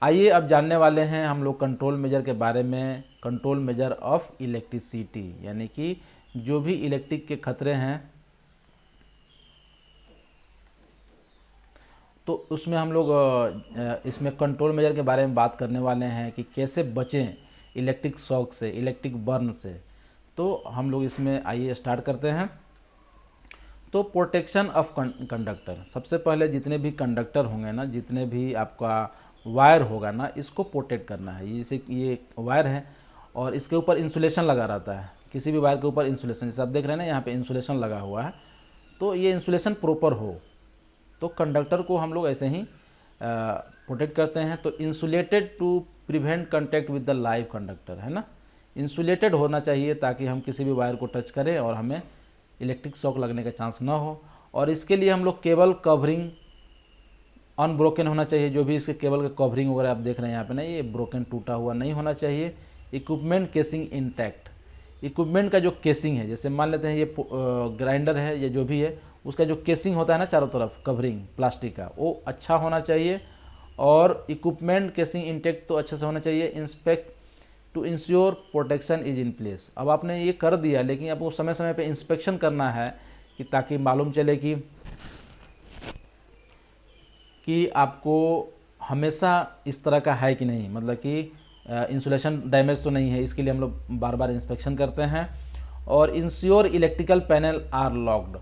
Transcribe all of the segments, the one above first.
आइए अब जानने वाले हैं हम लोग कंट्रोल मेजर के बारे में। कंट्रोल मेजर ऑफ इलेक्ट्रिसिटी, यानी कि जो भी इलेक्ट्रिक के खतरे हैं तो उसमें हम लोग इसमें कंट्रोल मेजर के बारे में बात करने वाले हैं कि कैसे बचें इलेक्ट्रिक शॉक से, इलेक्ट्रिक बर्न से। तो हम लोग इसमें आइए स्टार्ट करते हैं। तो प्रोटेक्शन ऑफ कंडक्टर, सबसे पहले जितने भी कंडक्टर होंगे ना, जितने भी आपका वायर होगा ना, इसको प्रोटेक्ट करना है। जैसे ये वायर है और इसके ऊपर इंसुलेशन लगा रहता है, किसी भी वायर के ऊपर इंसुलेशन, जैसे आप देख रहे हैं ना यहाँ पे इंसुलेशन लगा हुआ है, तो ये इंसुलेशन प्रॉपर हो तो कंडक्टर को हम लोग ऐसे ही प्रोटेक्ट करते हैं। तो insulated to prevent contact with the live conductor, है ना, इंसुलेटेड होना चाहिए ताकि हम किसी भी वायर को टच करें और हमें इलेक्ट्रिक शॉक लगने का चांस ना हो। और इसके लिए हम लोग केबल कवरिंग अनब्रोकन होना चाहिए। जो भी इसके केबल का कवरिंग वगैरह आप देख रहे हैं यहाँ पे ना, ये ब्रोकन टूटा हुआ नहीं होना चाहिए। इक्विपमेंट केसिंग इंटैक्ट, इक्विपमेंट का जो केसिंग है, जैसे मान लेते हैं ये ग्राइंडर है या जो भी है, उसका जो केसिंग होता है ना चारों तरफ कवरिंग प्लास्टिक का, वो अच्छा होना चाहिए। और इक्विपमेंट केसिंग इंटैक्ट तो अच्छे से होना चाहिए। Inspect to ensure protection is in place, अब आपने ये कर दिया लेकिन आपको समय समय पे इंस्पेक्शन करना है कि ताकि मालूम चले कि आपको हमेशा इस तरह का है कि नहीं, मतलब कि इंसुलेशन डैमेज तो नहीं है, इसके लिए हम लोग बार बार इंस्पेक्शन करते हैं। और ensure electrical panel are locked,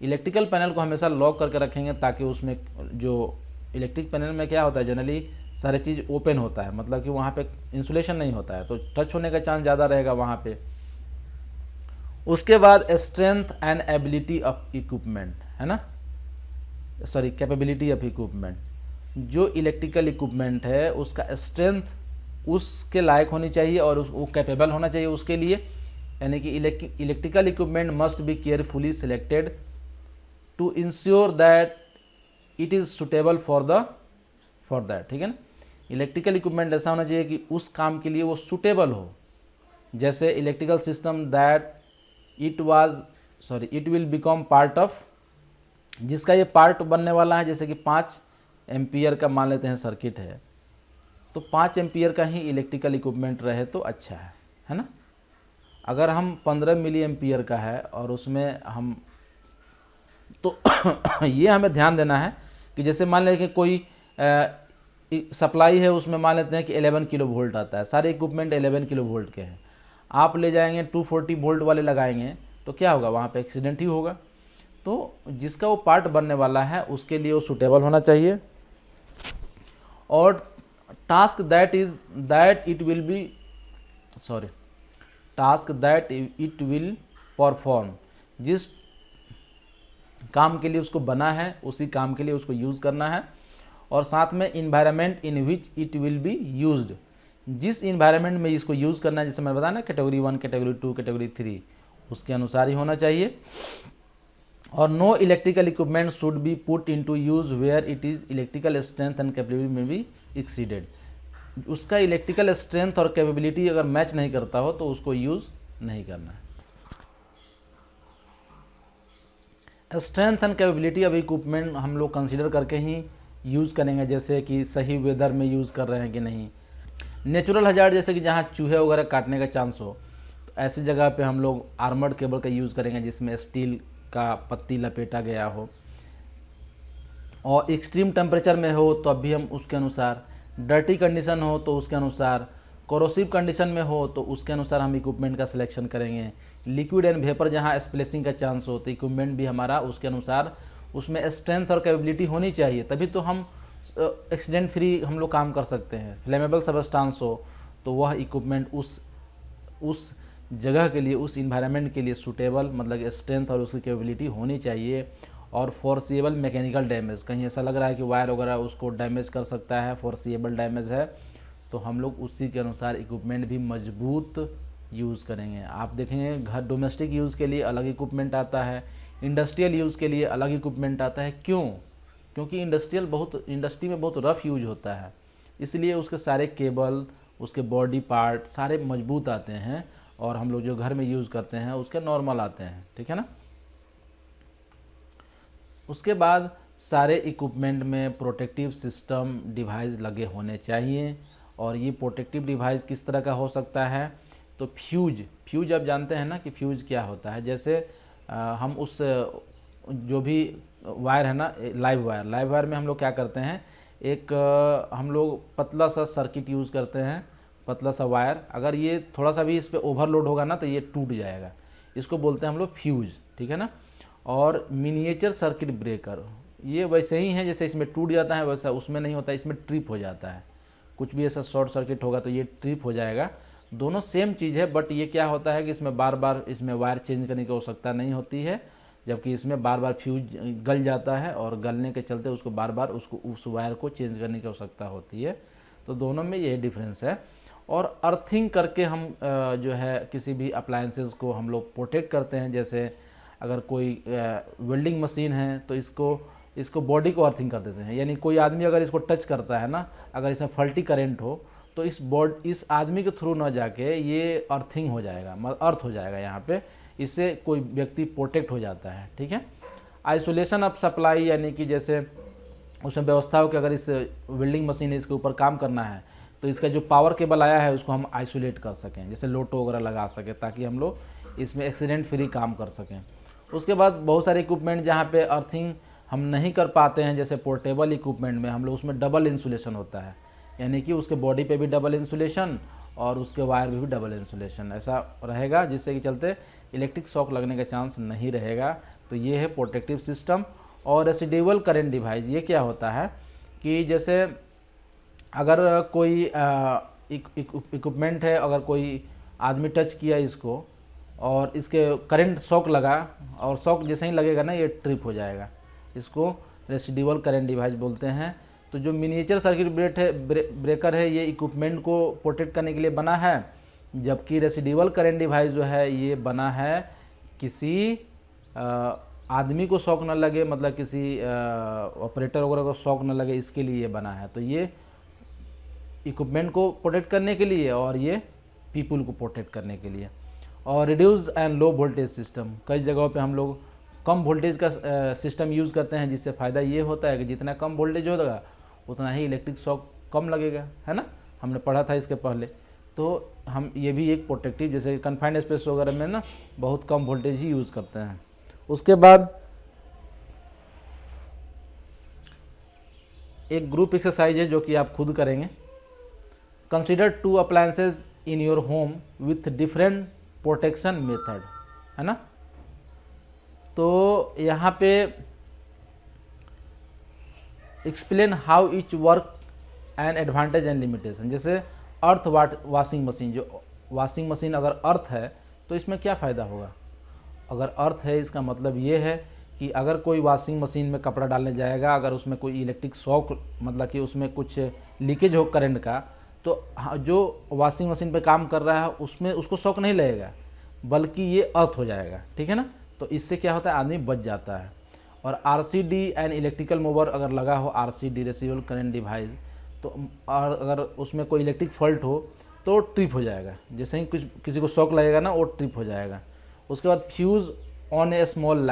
electrical panel को हमेशा लॉक करके रखेंगे ताकि उसमें जो इलेक्ट्रिक पैनल में क्या होता है, जनरली सारी चीज़ ओपन होता है, मतलब कि वहाँ पे इंसुलेशन नहीं होता है, तो टच होने का चांस ज़्यादा रहेगा वहाँ पे। उसके बाद strength and ability of equipment, है ना, सॉरी कैपेबिलिटी ऑफ इक्विपमेंट, जो इलेक्ट्रिकल इक्विपमेंट है उसका स्ट्रेंथ उसके लायक होनी चाहिए और वो कैपेबल होना चाहिए उसके लिए, यानी कि electrical equipment must be carefully selected to ensure that it is suitable for that, ठीक है ना। इलेक्ट्रिकल इक्विपमेंट ऐसा होना चाहिए कि उस काम के लिए वो सुटेबल हो। जैसे electrical system that it will become part of, जिसका ये पार्ट बनने वाला है, जैसे कि 5 एम्पियर का मान लेते हैं सर्किट है, तो 5 एम्पियर का ही इलेक्ट्रिकल इक्विपमेंट रहे तो अच्छा है ना। अगर हम 15 मिली एम्पियर का है और उसमें हम तो ये हमें ध्यान देना है कि जैसे मान लें कि कोई सप्लाई है, उसमें मान लेते हैं कि 11 किलो वोल्ट आता है, सारे इक्विपमेंट 11 किलो वोल्ट के हैं, आप ले जाएंगे 240 वोल्ट वाले लगाएंगे तो क्या होगा, वहाँ पे एक्सीडेंट ही होगा। तो जिसका वो पार्ट बनने वाला है उसके लिए वो सूटेबल होना चाहिए। और task that it will perform, जिस काम के लिए उसको बना है उसी काम के लिए उसको यूज़ करना है। और साथ में environment in which it will be used, जिस इन्वायरमेंट में इसको यूज़ करना है, जैसे मैं बताया ना कैटेगरी 1, कैटेगरी 2, कैटेगरी 3, उसके अनुसार ही होना चाहिए। और no electrical equipment should be put into use where it is electrical strength and capability may be exceeded, उसका इलेक्ट्रिकल स्ट्रेंथ और कैपेबिलिटी अगर मैच नहीं करता हो तो उसको यूज़ नहीं करना है। Strength and capability of equipment हम लोग कंसीडर करके ही यूज़ करेंगे, जैसे कि सही वेदर में यूज़ कर रहे हैं कि नहीं। नेचुरल हजार्ड, जैसे कि जहाँ चूहे वगैरह काटने का चांस हो, तो ऐसी जगह पे हम लोग आर्मर्ड केबल का यूज़ करेंगे जिसमें स्टील का पत्ती लपेटा गया हो। और एक्सट्रीम टेम्परेचर में हो तो अभी हम उसके अनुसार, डर्टी कंडीशन हो तो उसके अनुसार, कोरोसिव कंडीशन में हो तो उसके अनुसार हम इक्विपमेंट का सिलेक्शन करेंगे। लिक्विड एंड वेपर जहाँ स्प्लेसिंग का चांस हो तो इक्विपमेंट भी हमारा उसके अनुसार, उसमें स्ट्रेंथ और कैपेबिलिटी होनी चाहिए, तभी तो हम एक्सीडेंट फ्री हम लोग काम कर सकते हैं। फ्लेमेबल सबस्टांस हो तो वह इक्विपमेंट उस जगह के लिए, उस इन्वायरमेंट के लिए सूटेबल, मतलब स्ट्रेंथ और उसकी कैपेबिलिटी होनी चाहिए। और फोर्सिएबल मैकेनिकल डैमेज, कहीं ऐसा लग रहा है कि वायर वगैरह उसको डैमेज कर सकता है, फोर्सिएबल डैमेज है, तो हम लोग उसी के अनुसार इक्विपमेंट भी मजबूत यूज़ करेंगे। आप देखेंगे घर डोमेस्टिक यूज़ के लिए अलग इक्विपमेंट आता है, इंडस्ट्रियल यूज़ के लिए अलग इक्विपमेंट आता है। क्यों? क्योंकि इंडस्ट्री में बहुत रफ़ यूज होता है, इसलिए उसके सारे केबल, उसके बॉडी पार्ट सारे मजबूत आते हैं, और हम लोग जो घर में यूज़ करते हैं उसके नॉर्मल आते हैं, ठीक है ना। उसके बाद सारे इक्विपमेंट में प्रोटेक्टिव सिस्टम डिवाइस लगे होने चाहिए। और ये प्रोटेक्टिव डिवाइस किस तरह का हो सकता है? तो फ्यूज आप जानते हैं ना कि फ्यूज क्या होता है। जैसे हम उस जो भी वायर है ना, लाइव वायर में हम लोग क्या करते हैं, एक हम लोग पतला सा सर्किट यूज़ करते हैं, पतला सा वायर। अगर ये थोड़ा सा भी इस पर ओवरलोड होगा ना तो ये टूट जाएगा, इसको बोलते हैं हम लोग फ्यूज, ठीक है ना। और मिनिएचर सर्किट ब्रेकर ये वैसे ही है, जैसे इसमें टूट जाता है वैसा उसमें नहीं होता, इसमें ट्रिप हो जाता है। कुछ भी ऐसा शॉर्ट सर्किट होगा तो ये ट्रिप हो जाएगा। दोनों सेम चीज़ है, बट ये क्या होता है कि इसमें बार बार इसमें वायर चेंज करने की आवश्यकता नहीं होती है, जबकि इसमें बार बार फ्यूज गल जाता है और गलने के चलते उसको बार बार उस वायर को चेंज करने की आवश्यकता होती है। तो दोनों में यही डिफरेंस है। और अर्थिंग करके हम जो है किसी भी अप्लायंसेस को हम लोग प्रोटेक्ट करते हैं। जैसे अगर कोई वेल्डिंग मशीन है तो इसको बॉडी को अर्थिंग कर देते हैं, यानी कोई आदमी अगर इसको टच करता है ना, अगर इसमें फल्टी करंट हो तो इस आदमी के थ्रू ना जाके ये अर्थिंग हो जाएगा, मतलब अर्थ हो जाएगा यहाँ पे, इससे कोई व्यक्ति प्रोटेक्ट हो जाता है, ठीक है। आइसोलेशन ऑफ सप्लाई, यानी कि जैसे उसमें व्यवस्था हो कि अगर इस वेल्डिंग मशीन है इसके ऊपर काम करना है तो इसका जो पावर केबल आया है उसको हम आइसोलेट कर सकें, जैसे लोटो वगैरह लगा सकें, ताकि हम लोग इसमें एक्सीडेंट फ्री काम कर सकें। उसके बाद बहुत सारे इक्विपमेंट जहाँ पे अर्थिंग हम नहीं कर पाते हैं, जैसे पोर्टेबल इक्विपमेंट में हम लोग उसमें डबल इंसुलेशन होता है, यानी कि उसके बॉडी पे भी डबल इंसुलेशन और उसके वायर में भी डबल इंसुलेशन ऐसा रहेगा, जिससे कि चलते इलेक्ट्रिक शॉक लगने का चांस नहीं रहेगा। तो ये है प्रोटेक्टिव सिस्टम। और रेसिडुअल करंट डिवाइस, ये क्या होता है कि जैसे अगर कोई इक्विपमेंट है, अगर कोई आदमी टच किया इसको और इसके करंट शॉक लगा, और शॉक जैसे ही लगेगा ना ये ट्रिप हो जाएगा, इसको रेसिडुअल करंट डिवाइस बोलते हैं। तो जो मिनिएचर सर्किट ब्रेकर है ये इक्विपमेंट को प्रोटेक्ट करने के लिए बना है, जबकि रेसिडुअल करंट डिवाइस जो है ये बना है किसी आदमी को शॉक न लगे, मतलब किसी ऑपरेटर वगैरह को शॉक न लगे, इसके लिए ये बना है। तो ये इक्विपमेंट को प्रोटेक्ट करने के लिए और ये पीपल को प्रोटेक्ट करने के लिए। और reduce and low voltage system, कई जगहों पे हम लोग कम वोल्टेज का सिस्टम यूज़ करते हैं, जिससे फ़ायदा ये होता है कि जितना कम वोल्टेज होगा उतना ही इलेक्ट्रिक शॉक कम लगेगा, है ना, हमने पढ़ा था इसके पहले। तो हम ये भी एक प्रोटेक्टिव, जैसे कन्फाइंड स्पेस वगैरह में ना बहुत कम वोल्टेज ही यूज़ करते हैं। उसके बाद एक ग्रुप एक्सरसाइज है जो कि आप खुद करेंगे। Consider 2 appliances in your home with different protection method, है ना। तो यहाँ पे explain how etch work and advantage and limitation. जैसे अर्थ वॉशिंग मशीन, जो वॉशिंग मशीन अगर अर्थ है तो इसमें क्या फ़ायदा होगा? अगर अर्थ है इसका मतलब ये है कि अगर कोई वॉशिंग मशीन में कपड़ा डालने जाएगा, अगर उसमें कोई इलेक्ट्रिक शॉक, मतलब कि उसमें कुछ लीकेज हो करंट का, तो जो वॉशिंग मशीन पे काम कर रहा है उसमें उसको शॉक नहीं लगेगा, बल्कि ये अर्थ हो जाएगा, ठीक है ना। तो इससे क्या होता है, आदमी बच जाता है। और RCD एंड इलेक्ट्रिकल मूवर अगर लगा हो, RCD रेसिडुअल करंट डिवाइस, तो अगर उसमें कोई इलेक्ट्रिक फॉल्ट हो तो ट्रिप हो जाएगा, जैसे ही कुछ किसी को शॉक लगेगा ना वो ट्रिप हो जाएगा। उसके बाद fuse on A small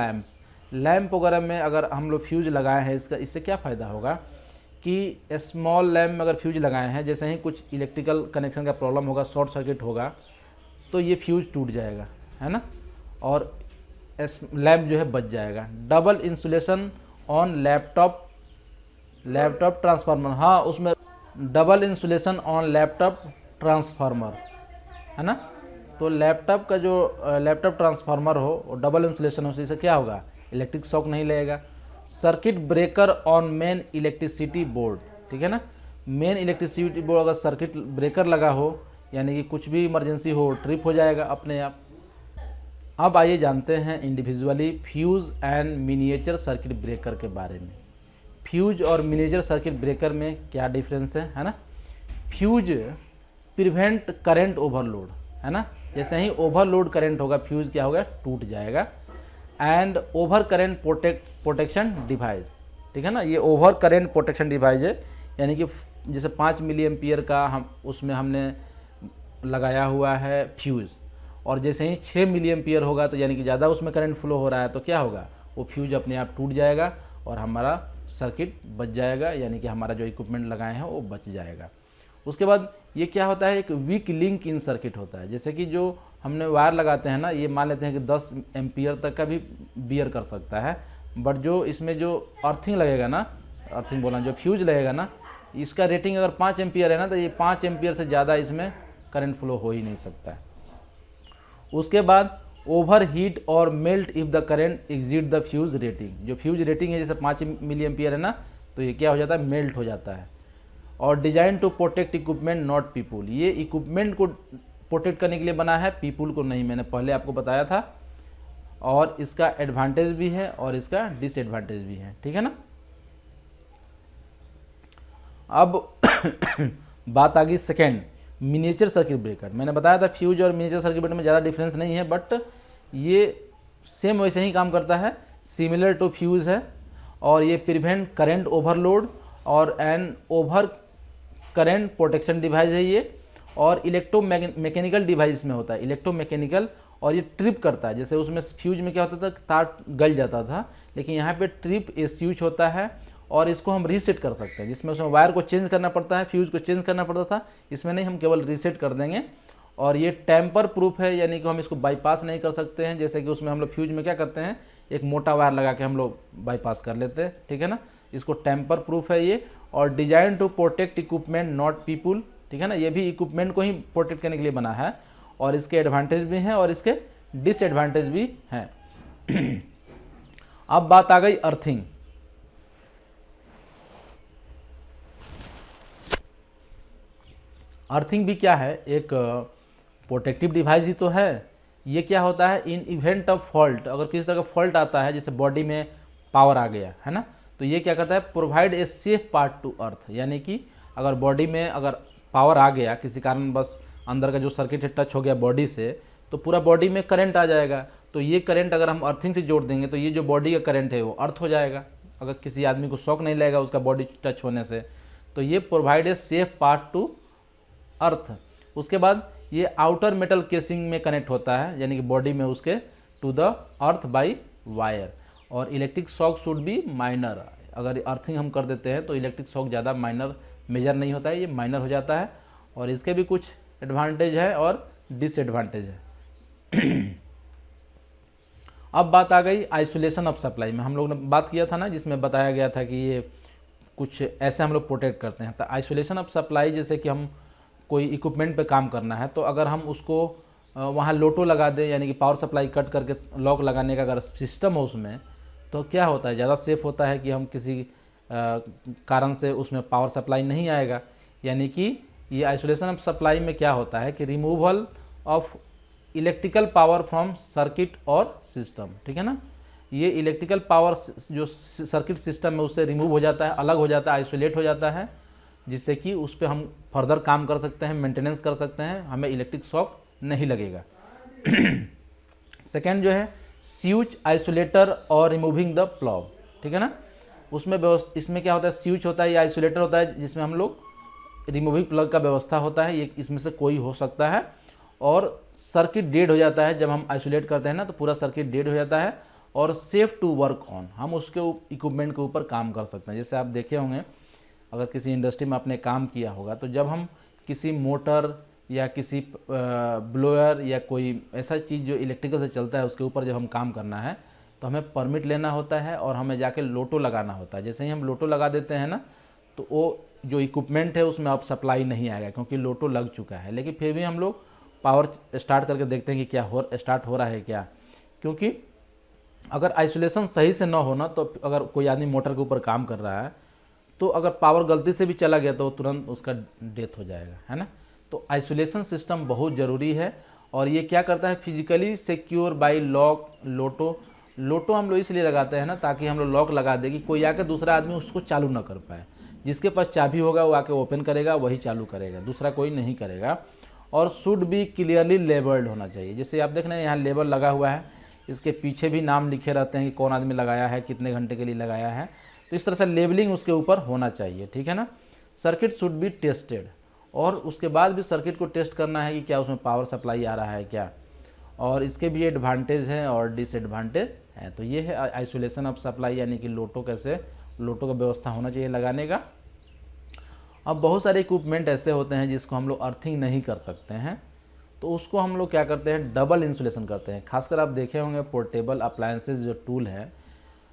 lamp वगैरह में अगर हम लोग फ्यूज लगाए हैं, इससे क्या फ़ायदा होगा कि स्मॉल लैम्प में अगर फ्यूज लगाए हैं, जैसे ही कुछ इलेक्ट्रिकल कनेक्शन का प्रॉब्लम होगा, शॉर्ट सर्किट होगा, तो ये फ्यूज टूट जाएगा, है ना, और लैम्प जो है बच जाएगा। Double insulation on laptop transformer, हाँ उसमें double insulation on laptop transformer, है ना। तो लैपटॉप का जो लैपटॉप ट्रांसफार्मर हो वो डबल इंसुलेशन हो, इससे क्या होगा, इलेक्ट्रिक शॉक नहीं लगेगा। Circuit breaker on main electricity board, ठीक है ना, मेन इलेक्ट्रिसिटी बोर्ड अगर सर्किट ब्रेकर लगा हो, यानी कि कुछ भी इमरजेंसी हो ट्रिप हो जाएगा अपने आप। अब आइए जानते हैं individually fuse and miniature circuit breaker के बारे में। फ्यूज और मिनिएचर सर्किट ब्रेकर में क्या डिफरेंस है ना। फ्यूज प्रिवेंट करंट ओवरलोड, है ना, जैसे ही ओवरलोड करंट होगा फ्यूज क्या होगा, टूट जाएगा। And over current protection device, ठीक है ना, ये ओवर करंट प्रोटेक्शन डिवाइस है, यानी कि जैसे 5 मिली एम्पियर का उसमें हमने लगाया हुआ है फ्यूज़, और जैसे ही 6 मिली एम्पियर होगा तो यानी कि ज़्यादा उसमें करंट फ्लो हो रहा है तो क्या होगा, वो फ्यूज अपने आप टूट जाएगा और हमारा सर्किट बच जाएगा, यानी कि हमारा जो इक्विपमेंट लगाए हैं वो बच जाएगा। उसके बाद ये क्या होता है, एक वीक लिंक इन सर्किट होता है। जैसे कि जो हमने वायर लगाते हैं ना, ये मान लेते हैं कि 10 एम्पियर तक का भी बियर कर सकता है, बट जो इसमें जो अर्थिंग लगेगा ना, अर्थिंग बोला, जो फ्यूज लगेगा ना, इसका रेटिंग अगर 5 एम्पियर है ना, तो ये 5 एम्पियर से ज़्यादा इसमें करंट फ्लो हो ही नहीं सकता है। उसके बाद ओवर हीट और melt if the current exceed the fuse rating. जो फ्यूज रेटिंग है जैसे 5 मिली एम्पियर है ना, तो ये क्या हो जाता है, मेल्ट हो जाता है। और design to protect equipment not people, ये इक्विपमेंट को प्रोटेक्ट करने के लिए बना है, पीपुल को नहीं, मैंने पहले आपको बताया था। और इसका एडवांटेज भी है और इसका डिसएडवांटेज भी है, ठीक है ना। अब बात आ गई सेकेंड, मिनिएचर सर्किट ब्रेकर। मैंने बताया था फ्यूज और मिनिएचर सर्किट ब्रेकर में ज़्यादा डिफरेंस नहीं है, बट ये सेम वैसे ही काम करता है, सिमिलर टू फ्यूज है। और ये प्रिवेंट करंट ओवरलोड और an over current protection device है ये। और इलेक्ट्रोमैकेनिकल डिवाइस में होता है, इलेक्ट्रोमैकेनिकल। और ये ट्रिप करता है, जैसे उसमें फ्यूज में क्या होता था, तार गल जाता था, लेकिन यहाँ पे ट्रिप ए स्विच होता है और इसको हम रीसेट कर सकते हैं, जिसमें उसमें वायर को चेंज करना पड़ता है, फ्यूज को चेंज करना पड़ता था, इसमें नहीं, हम केवल रीसेट कर देंगे। और ये टेम्पर प्रूफ है, यानी कि हम इसको बाईपास नहीं कर सकते हैं, जैसे कि उसमें हम लोग फ्यूज में क्या करते हैं, एक मोटा वायर लगा के हम लोग बाईपास कर लेते हैं, ठीक है ना। इसको टेम्पर प्रूफ है ये। और design to protect equipment not people, ठीक है ना, ये भी इक्विपमेंट को ही प्रोटेक्ट करने के लिए बना है। और इसके एडवांटेज भी हैं और इसके डिसएडवांटेज भी हैं। अब बात आ गई अर्थिंग। अर्थिंग भी क्या है, एक प्रोटेक्टिव डिवाइस ही तो है। ये क्या होता है, इन इवेंट ऑफ फॉल्ट, अगर किसी तरह का फॉल्ट आता है, जैसे बॉडी में पावर आ गया है ना, तो ये क्या करता है, provide a safe part to earth. यानी कि अगर बॉडी में अगर पावर आ गया किसी कारण, बस अंदर का जो सर्किट है टच हो गया बॉडी से, तो पूरा बॉडी में करंट आ जाएगा। तो ये करंट अगर हम अर्थिंग से जोड़ देंगे तो ये जो बॉडी का करंट है वो अर्थ हो जाएगा, अगर किसी आदमी को शॉक नहीं लगेगा उसका बॉडी टच होने से। तो ये provide a safe part to earth. उसके बाद ये आउटर मेटल केसिंग में कनेक्ट होता है, यानी कि बॉडी में उसके, to the earth by wire. और electric shock should be minor, अगर अर्थिंग हम कर देते हैं तो इलेक्ट्रिक शॉक ज़्यादा माइनर मेजर नहीं होता है, ये माइनर हो जाता है। और इसके भी कुछ एडवांटेज है और डिसएडवांटेज है। अब बात आ गई आइसोलेशन ऑफ सप्लाई में। हम लोग ने बात किया था ना, जिसमें बताया गया था कि ये कुछ ऐसे हम लोग प्रोटेक्ट करते हैं। तो आइसोलेशन ऑफ सप्लाई, जैसे कि हम कोई इक्विपमेंट पे काम करना है, तो अगर हम उसको वहाँ लोटो लगा दें, यानी कि पावर सप्लाई कट करके लॉक लगाने का अगर सिस्टम हो उसमें, तो क्या होता है, ज़्यादा सेफ होता है कि हम किसी कारण से उसमें पावर सप्लाई नहीं आएगा। यानी कि ये आइसोलेशन ऑफ सप्लाई में क्या होता है कि removal of electrical power from circuit और सिस्टम, ठीक है ना। ये इलेक्ट्रिकल पावर जो सर्किट सिस्टम है उससे रिमूव हो जाता है, अलग हो जाता है, आइसोलेट हो जाता है, जिससे कि उस पर हम फर्दर काम कर सकते हैं, मेंटेनेंस कर सकते हैं, हमें इलेक्ट्रिक शॉक नहीं लगेगा। सेकेंड जो है स्विच आइसोलेटर और रिमूविंग द प्लग, ठीक है ना। उसमें इसमें क्या होता है, स्विच होता है या आइसोलेटर होता है, जिसमें हम लोग रिमूविंग प्लग का व्यवस्था होता है, ये इसमें से कोई हो सकता है। और सर्किट डेड हो जाता है, जब हम आइसोलेट करते हैं ना तो पूरा सर्किट डेड हो जाता है। और सेफ टू वर्क ऑन, हम उसके इक्विपमेंट के ऊपर काम कर सकते हैं। जैसे आप देखे होंगे, अगर किसी इंडस्ट्री में आपने काम किया होगा, तो जब हम किसी मोटर या किसी ब्लोअर या कोई ऐसा चीज़ जो इलेक्ट्रिकल से चलता है उसके ऊपर जब हम काम करना है, तो हमें परमिट लेना होता है और हमें जाके लोटो लगाना होता है। जैसे ही हम लोटो लगा देते हैं ना, तो वो जो इक्विपमेंट है उसमें अब सप्लाई नहीं आएगा, क्योंकि लोटो लग चुका है। लेकिन फिर भी हम लोग पावर स्टार्ट करके देखते हैं कि क्या स्टार्ट हो रहा है क्या, क्योंकि अगर आइसोलेशन सही से ना हो ना, तो अगर कोई आदमी मोटर के ऊपर काम कर रहा है, तो अगर पावर गलती से भी चला गया तो तुरंत उसका डेथ हो जाएगा, है ना। तो आइसोलेशन सिस्टम बहुत ज़रूरी है। और ये क्या करता है, फिजिकली सिक्योर बाय लॉक लोटो हम लोग इसलिए लगाते हैं ना, ताकि हम लोग लॉक लगा दें कि कोई आके दूसरा आदमी उसको चालू ना कर पाए। जिसके पास चाबी होगा वो आके ओपन करेगा, वही चालू करेगा, दूसरा कोई नहीं करेगा। और शुड बी क्लियरली लेबल्ड होना चाहिए। जैसे आप देख रहे हैं यहाँ लेबल लगा हुआ है, इसके पीछे भी नाम लिखे रहते हैं कि कौन आदमी लगाया है, कितने घंटे के लिए लगाया है। तो इस तरह से लेबलिंग उसके ऊपर होना चाहिए, ठीक है ना। सर्किट शुड बी टेस्टेड, और उसके बाद भी सर्किट को टेस्ट करना है कि क्या उसमें पावर सप्लाई आ रहा है क्या। और इसके भी एडवांटेज हैं और डिसएडवांटेज हैं। तो ये है आइसोलेशन ऑफ सप्लाई, यानी कि लोटो का व्यवस्था होना चाहिए लगाने का। अब बहुत सारे इक्विपमेंट ऐसे होते हैं जिसको हम लोग अर्थिंग नहीं कर सकते हैं, तो उसको हम लोग क्या करते हैं, डबल इंसुलेशन करते हैं। खासकर आप देखे होंगे पोर्टेबल अप्लायंसेस जो टूल है,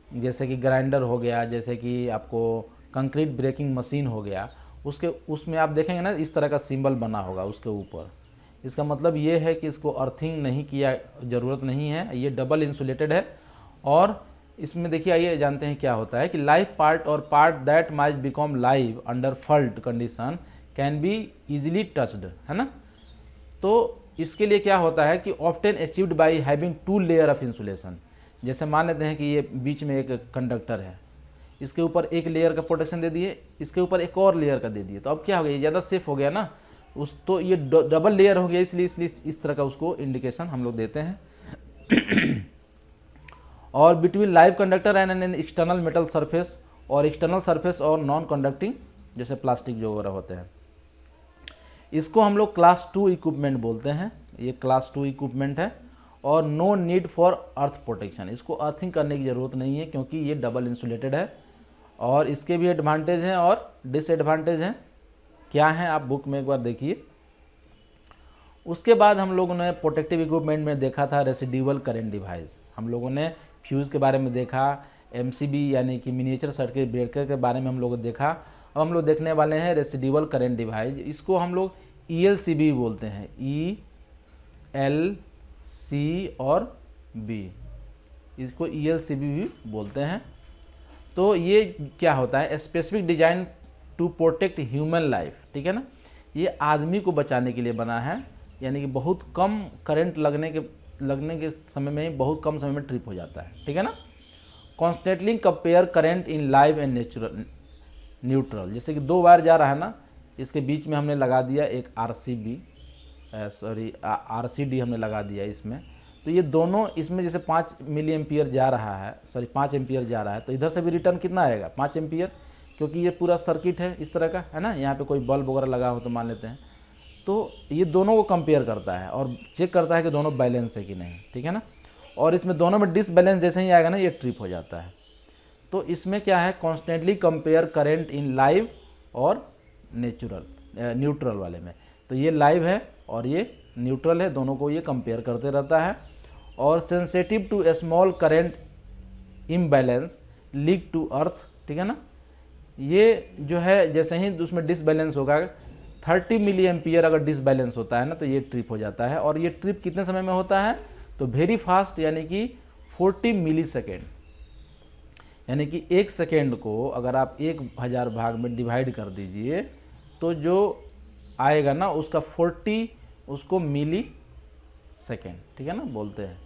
जैसे कि ग्राइंडर हो गया, जैसे कि आपको कंक्रीट ब्रेकिंग मशीन हो गया, उसमें आप देखेंगे ना इस तरह का सिंबल बना होगा उसके ऊपर। इसका मतलब ये है कि इसको अर्थिंग नहीं किया, ज़रूरत नहीं है, ये डबल इंसुलेटेड है। और इसमें देखिए, आइए जानते हैं क्या होता है कि लाइव पार्ट और part that might become live under fault condition can be easily touched, है ना। तो इसके लिए क्या होता है कि often achieved by having 2 layer of insulation. जैसे मान लेते हैं कि ये बीच में एक कंडक्टर है, इसके ऊपर एक लेयर का प्रोटेक्शन दे दिए, इसके ऊपर एक और लेयर का दे दिए, तो अब क्या हो गया, ये ज़्यादा सेफ हो गया ना, तो ये डबल लेयर हो गया, इसलिए इस तरह का उसको इंडिकेशन हम लोग देते हैं। और between live conductor and an external metal surface, और एक्सटर्नल सरफेस और नॉन कंडक्टिंग जैसे प्लास्टिक जो वगैरह होते हैं, इसको हम लोग क्लास 2 इक्विपमेंट बोलते हैं। ये क्लास 2 इक्विपमेंट है और no need for earth protection, इसको अर्थिंग करने की ज़रूरत नहीं है क्योंकि ये डबल इंसुलेटेड है। और इसके भी एडवांटेज हैं और डिसएडवांटेज हैं। क्या है आप बुक में एक बार देखिए। उसके बाद हम लोगों ने प्रोटेक्टिव इक्विपमेंट में देखा था रेसिड्यूअल करंट डिवाइस, हम लोगों ने फ्यूज़ के बारे में देखा, एमसीबी यानी कि मिनिएचर सर्किट ब्रेकर के बारे में हम लोगों ने देखा। अब हम लोग देखने वाले हैं रेसिड्यूअल करंट डिवाइस, इसको हम लोग ELCB बोलते हैं, ELC और B, इसको ELCB भी बोलते हैं। तो ये क्या होता है, specific design to protect human life, ठीक है ना। ये आदमी को बचाने के लिए बना है, यानी कि बहुत कम करंट लगने के समय में ही बहुत कम समय में ट्रिप हो जाता है, ठीक है ना। Constantly compare current in live and neutral, जैसे कि 2 वायर जा रहा है ना, इसके बीच में हमने लगा दिया एक RCD हमने लगा दिया इसमें, तो ये दोनों इसमें जैसे 5 मिली एम्पियर जा रहा है, 5 एम्पियर जा रहा है, तो इधर से भी रिटर्न कितना आएगा, 5 एम्पियर, क्योंकि ये पूरा सर्किट है इस तरह का, है ना। यहाँ पे कोई बल्ब वगैरह लगा हो तो मान लेते हैं, तो ये दोनों को कंपेयर करता है और चेक करता है कि दोनों बैलेंस है कि नहीं, ठीक है ना। और इसमें दोनों में डिसबैलेंस जैसे ही आएगा ना, ये ट्रिप हो जाता है। तो इसमें क्या है, constantly compare current in live और न्यूट्रल वाले में, तो ये लाइव है और ये न्यूट्रल है, दोनों को ये कंपेयर करते रहता है। और sensitive to small current imbalance leak to earth, ठीक है ना। ये जो है जैसे ही उसमें डिसबैलेंस होगा, 30 मिली एम्पियर अगर डिसबैलेंस होता है ना, तो ये ट्रिप हो जाता है। और ये ट्रिप कितने समय में होता है, तो वेरी फास्ट, यानी कि 40 मिली सेकेंड, यानी कि 1 सेकेंड को अगर आप 1000 भाग में डिवाइड कर दीजिए तो जो आएगा ना उसका 40 उसको मिली सेकेंड, ठीक है ना बोलते हैं,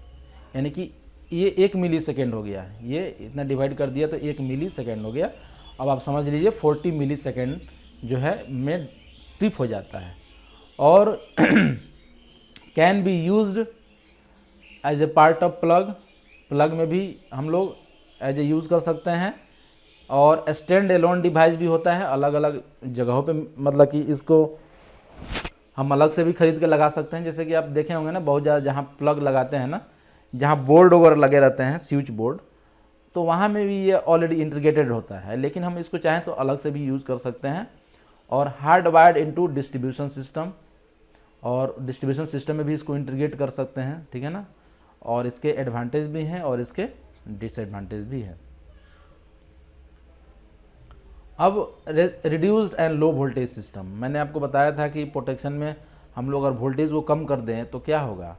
यानी कि ये 1 मिली सेकेंड हो गया, ये इतना डिवाइड कर दिया तो 1 मिली सेकेंड हो गया। अब आप समझ लीजिए 40 मिली सेकेंड जो है में ट्रिप हो जाता है। और can be used as a part of plug में भी हम लोग एज ए यूज़ कर सकते हैं। और स्टैंड एलोन डिवाइस भी होता है अलग अलग जगहों पे, मतलब कि इसको हम अलग से भी खरीद के लगा सकते हैं। जैसे कि आप देखे होंगे ना, बहुत ज़्यादा जहाँ प्लग लगाते हैं ना, जहाँ बोर्ड वगैरह लगे रहते हैं, स्विच बोर्ड, तो वहाँ में भी ये ऑलरेडी इंटीग्रेटेड होता है, लेकिन हम इसको चाहें तो अलग से भी यूज़ कर सकते हैं। और hard wired into distribution system, और डिस्ट्रीब्यूशन सिस्टम में भी इसको इंटीग्रेट कर सकते हैं, ठीक है ना। और इसके एडवांटेज भी हैं और इसके डिसएडवांटेज भी है। अब reduced and low voltage system, मैंने आपको बताया था कि प्रोटेक्शन में हम लोग अगर वोल्टेज को कम कर दें तो क्या होगा,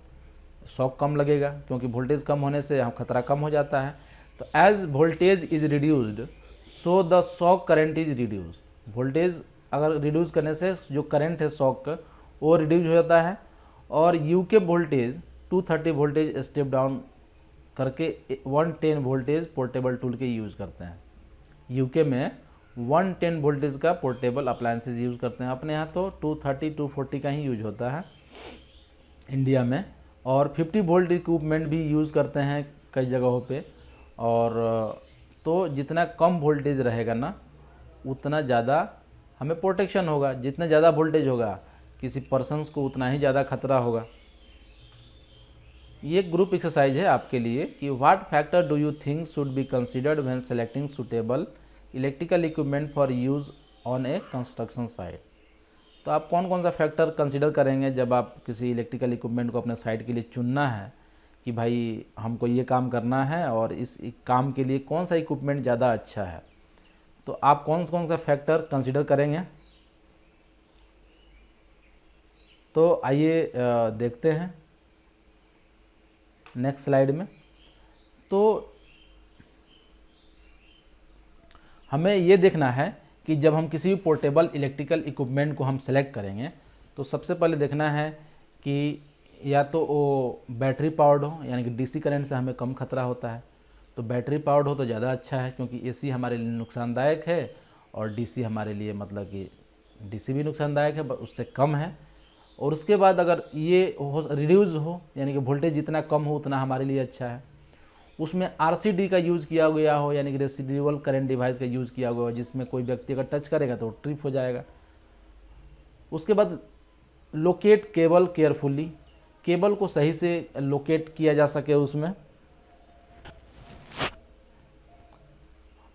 शॉक कम लगेगा, क्योंकि वोल्टेज कम होने से हम खतरा कम हो जाता है। तो as voltage is reduced so the shock current is reduce, voltage अगर रिड्यूस करने से जो करंट है शॉक का वो रिड्यूस हो जाता है। और UK voltage 230 voltage step down करके 110 वोल्टेज पोर्टेबल टूल के यूज़ करते हैं। यूके में 110 वोल्टेज का पोर्टेबल अप्लायंसेज यूज़ करते हैं, अपने यहाँ तो 230 240 का ही यूज होता है इंडिया में। और 50 वोल्ट इक्विपमेंट भी यूज़ करते हैं कई जगहों पे। और तो जितना कम वोल्टेज रहेगा ना उतना ज़्यादा हमें प्रोटेक्शन होगा, जितना ज़्यादा वोल्टेज होगा किसी पर्सन्स को उतना ही ज़्यादा खतरा होगा। ये ग्रुप एक्सरसाइज है आपके लिए कि what factor do you think should be considered when selecting suitable electrical equipment for use on A construction site. तो आप कौन कौन सा फैक्टर कंसिडर करेंगे जब आप किसी इलेक्ट्रिकल इक्विपमेंट को अपने साइट के लिए चुनना है कि भाई हमको ये काम करना है और इस काम के लिए कौन सा इक्विपमेंट ज़्यादा अच्छा है, तो आप कौन कौन सा फैक्टर कंसिडर करेंगे। तो आइए देखते हैं नेक्स्ट स्लाइड में। तो हमें ये देखना है कि जब हम किसी भी पोर्टेबल इलेक्ट्रिकल इक्विपमेंट को हम सेलेक्ट करेंगे तो सबसे पहले देखना है कि या तो वो बैटरी पावर्ड हो, यानी कि डीसी करंट से हमें कम खतरा होता है। तो बैटरी पावर्ड हो तो ज़्यादा अच्छा है, क्योंकि एसी हमारे लिए नुकसानदायक है और डीसी हमारे लिए मतलब कि डीसी भी नुकसानदायक है, उससे कम है। और उसके बाद अगर ये हो रिड्यूस हो, यानी कि वोल्टेज जितना कम हो उतना हमारे लिए अच्छा है। उसमें आरसीडी का यूज़ किया गया हो, यानी कि रेसिडुअल करंट डिवाइस का यूज़ किया गया हो, जिसमें कोई व्यक्ति अगर टच करेगा तो ट्रिप हो जाएगा। उसके बाद लोकेट केबल केयरफुली, केबल को सही से लोकेट किया जा सके उसमें।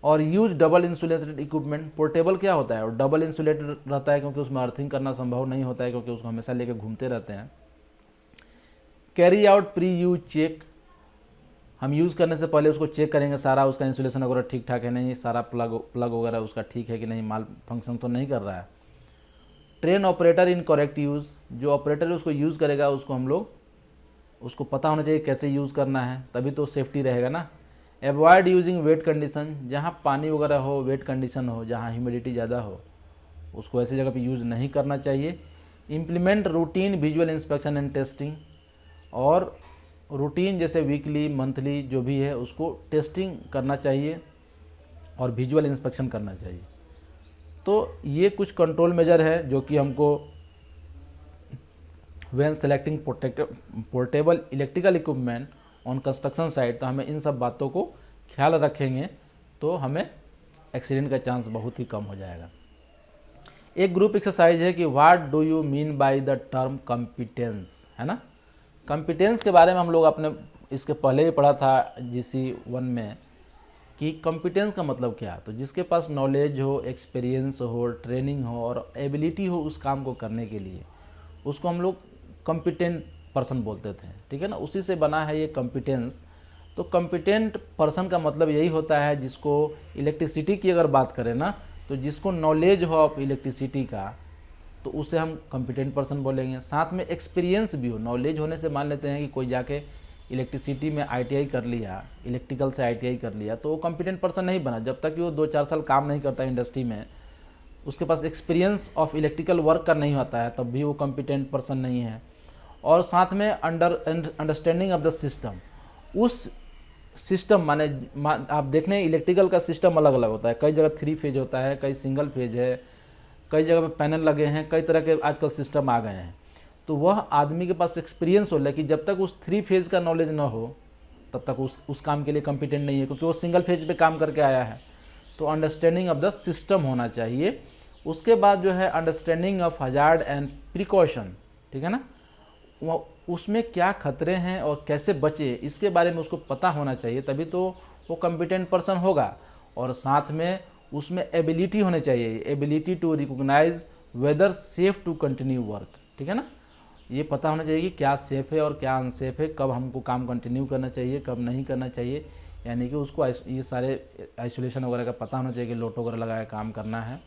और use double insulated equipment, portable क्या होता है और डबल इंसुलेटेड रहता है, क्योंकि उसमें अर्थिंग करना संभव नहीं होता है, क्योंकि उसको हमेशा लेकर घूमते रहते हैं। Carry out pre use check, हम यूज़ करने से पहले उसको चेक करेंगे सारा उसका इंसुलेशन वगैरह ठीक ठाक है नहीं, सारा प्लग वगैरह उसका ठीक है कि नहीं, माल फंक्शन तो नहीं कर रहा है। Train operator in correct use, जो ऑपरेटर उसको यूज़ करेगा उसको हम लोग उसको पता होना चाहिए कैसे यूज़ करना है, तभी तो सेफ्टी रहेगा ना। अवॉइड यूजिंग वेट कंडीशन, जहाँ पानी वगैरह हो, वेट कंडीशन हो, जहाँ ह्यूमिडिटी ज़्यादा हो, उसको ऐसी जगह पे यूज़ नहीं करना चाहिए। Implement routine visual inspection and testing, और रूटीन जैसे वीकली मंथली जो भी है उसको टेस्टिंग करना चाहिए और विजुअल इंस्पेक्शन करना चाहिए। तो ये कुछ कंट्रोल मेजर है जो कि हमको when selecting portable electrical equipment on construction site, तो हमें इन सब बातों को ख्याल रखेंगे तो हमें एक्सीडेंट का चांस बहुत ही कम हो जाएगा। एक ग्रुप एक्सरसाइज है कि what do you mean by the term competence, है ना। कॉम्पिटेंस के बारे में हम लोग अपने इसके पहले ही पढ़ा था GC1 में कि कॉम्पिटेंस का मतलब क्या है। तो जिसके पास नॉलेज हो, एक्सपीरियंस हो, ट्रेनिंग हो और एबिलिटी हो उस काम को करने के लिए, उसको हम लोग कॉम्पिटेंट पर्सन बोलते थे, ठीक है ना। उसी से बना है ये कॉम्पिटेंस। तो कॉम्पिटेंट पर्सन का मतलब यही होता है जिसको इलेक्ट्रिसिटी की अगर बात करें ना, तो जिसको नॉलेज हो ऑफ इलेक्ट्रिसिटी का, तो उसे हम कॉम्पिटेंट पर्सन बोलेंगे। साथ में एक्सपीरियंस भी हो, नॉलेज होने से मान लेते हैं कि कोई जाके इलेक्ट्रिसिटी में ITI कर लिया, इलेक्ट्रिकल से ITI कर लिया, तो वो कॉम्पिटेंट पर्सन नहीं बना जब तक कि वो 2-4 साल काम नहीं करता इंडस्ट्री में, उसके पास एक्सपीरियंस ऑफ इलेक्ट्रिकल वर्क का नहीं होता है, तब भी वो कॉम्पिटेंट पर्सन नहीं है। और साथ में अंडरस्टैंडिंग ऑफ द सिस्टम, उस सिस्टम माने आप देख रहे हैं इलेक्ट्रिकल का सिस्टम अलग अलग होता है, कई जगह 3 फेज होता है, कई सिंगल फेज है, कई जगह पे पैनल लगे हैं, कई तरह के आजकल सिस्टम आ गए हैं। तो वह आदमी के पास एक्सपीरियंस हो, लेकिन जब तक उस 3 फेज का नॉलेज ना हो तब तक उस काम के लिए कॉम्पिटेंट नहीं है, क्योंकि वो सिंगल फेज पे काम करके आया है। तो अंडरस्टैंडिंग ऑफ द सिस्टम होना चाहिए। उसके बाद जो है understanding of hazard and precaution, ठीक है ना, उसमें क्या खतरे हैं और कैसे बचे इसके बारे में उसको पता होना चाहिए, तभी तो वो कॉम्पिटेंट पर्सन होगा। और साथ में उसमें एबिलिटी होनी चाहिए, ability to recognise whether safe to continue work, ठीक है ना। ये पता होना चाहिए कि क्या सेफ़ है और क्या अनसेफ है, कब हमको काम कंटिन्यू करना चाहिए, कब नहीं करना चाहिए, यानी कि उसको ये सारे आइसोलेशन वगैरह का पता होना चाहिए कि लोट वगैरह लगा के काम करना है।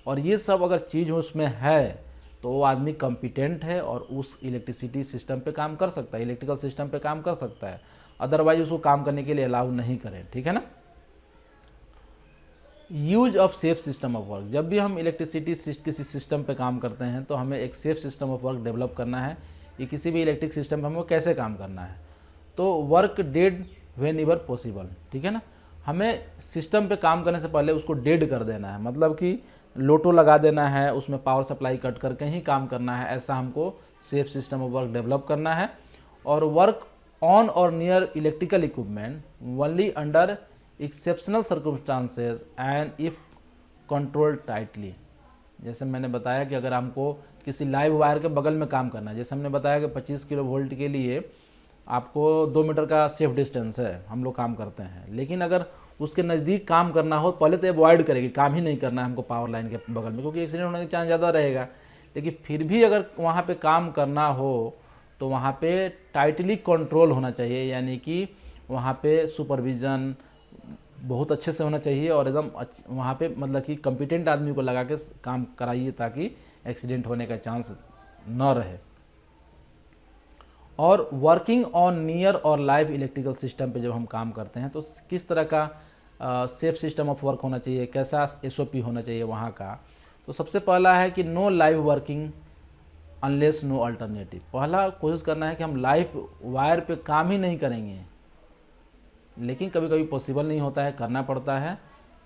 और ये सब अगर चीज़ उसमें है तो वो आदमी कॉम्पिटेंट है और उस इलेक्ट्रिसिटी सिस्टम पे काम कर सकता है, इलेक्ट्रिकल सिस्टम पे काम कर सकता है। अदरवाइज उसको काम करने के लिए अलाउ नहीं करें, ठीक है ना। Use of safe system of work, जब भी हम इलेक्ट्रिसिटी किसी सिस्टम पे काम करते हैं तो हमें एक safe system of work develop करना है कि किसी भी इलेक्ट्रिक सिस्टम पे हमें कैसे काम करना है। तो work dead when ever possible, ठीक है ना। हमें सिस्टम पे काम करने से पहले उसको डेड कर देना है, मतलब कि लोटो लगा देना है, उसमें पावर सप्लाई कट करके ही काम करना है, ऐसा हमको safe system of work develop करना है। और वर्क ऑन और near electrical equipment only under exceptional circumstances and if controlled tightly. जैसे मैंने बताया कि अगर हमको किसी लाइव वायर के बगल में काम करना है, जैसे हमने बताया कि 25 किलो वोल्ट के लिए आपको 2 मीटर का सेफ डिस्टेंस है, हम लोग काम करते हैं, लेकिन अगर उसके नज़दीक काम करना हो पहले तो अवॉइड करेगी, काम ही नहीं करना है हमको पावर लाइन के बगल में, क्योंकि एक्सीडेंट होने का चांस ज़्यादा रहेगा। लेकिन फिर भी अगर वहाँ पे काम करना हो तो वहाँ पे टाइटली कंट्रोल होना चाहिए, यानी कि वहाँ पे सुपरविज़न बहुत अच्छे से होना चाहिए और एकदम वहाँ पे मतलब कि कॉम्पिटेंट आदमी को लगा के काम कराइए ताकि एक्सीडेंट होने का चांस न रहे। और वर्किंग ऑन नियर और लाइव इलेक्ट्रिकल सिस्टम पे जब हम काम करते हैं तो किस तरह का सेफ सिस्टम ऑफ वर्क होना चाहिए, कैसा SOP होना चाहिए वहाँ का। तो सबसे पहला है कि no live working unless no alternative. पहला कोशिश करना है कि हम लाइव वायर पे काम ही नहीं करेंगे, लेकिन कभी कभी पॉसिबल नहीं होता है, करना पड़ता है,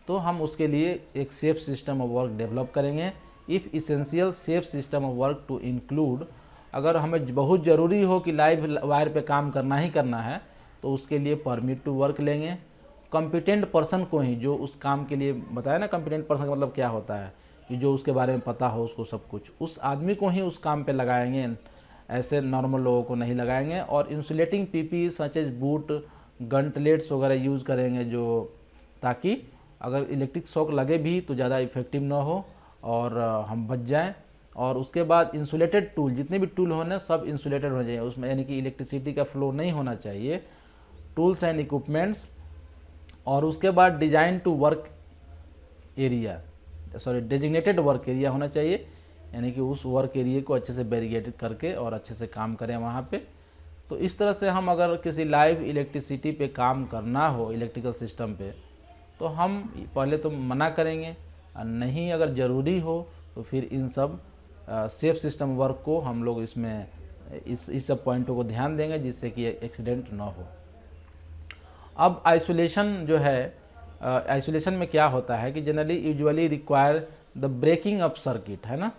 तो हम उसके लिए एक safe system of work develop करेंगे। If essential safe system of work to include, अगर हमें बहुत ज़रूरी हो कि लाइव वायर पे काम करना ही करना है तो उसके लिए परमिट टू वर्क लेंगे। कॉम्पिटेंट पर्सन को ही, जो उस काम के लिए बताया ना, कॉम्पिटेंट पर्सन का मतलब क्या होता है कि जो उसके बारे में पता हो उसको सब कुछ, उस आदमी को ही उस काम पे लगाएंगे, ऐसे नॉर्मल लोगों को नहीं लगाएंगे। और insulating PPE such as boot, gauntlets वगैरह यूज़ करेंगे, जो ताकि अगर इलेक्ट्रिक शॉक लगे भी तो ज़्यादा इफेक्टिव ना हो और हम बच जाएं। और उसके बाद इंसुलेटेड टूल, जितने भी टूल होने सब इंसुलेटेड होने चाहिए उसमें, यानी कि इलेक्ट्रिसिटी का फ्लो नहीं होना चाहिए, टूल्स एंड इक्विपमेंट्स। और उसके बाद design to work area, designated work area होना चाहिए, यानी कि उस वर्क एरिया को अच्छे से बैरिकेड करके और अच्छे से काम करें वहाँ पे। तो इस तरह से हम अगर किसी लाइव इलेक्ट्रिसिटी पे काम करना हो, इलेक्ट्रिकल सिस्टम पे, तो हम पहले तो मना करेंगे, और नहीं अगर ज़रूरी हो तो फिर इन सब सेफ सिस्टम वर्क को हम लोग इसमें इस सब पॉइंटों को ध्यान देंगे जिससे कि एक्सीडेंट ना हो। अब आइसोलेशन जो है, आइसोलेशन में क्या होता है कि generally usually require the breaking up circuit, है ना।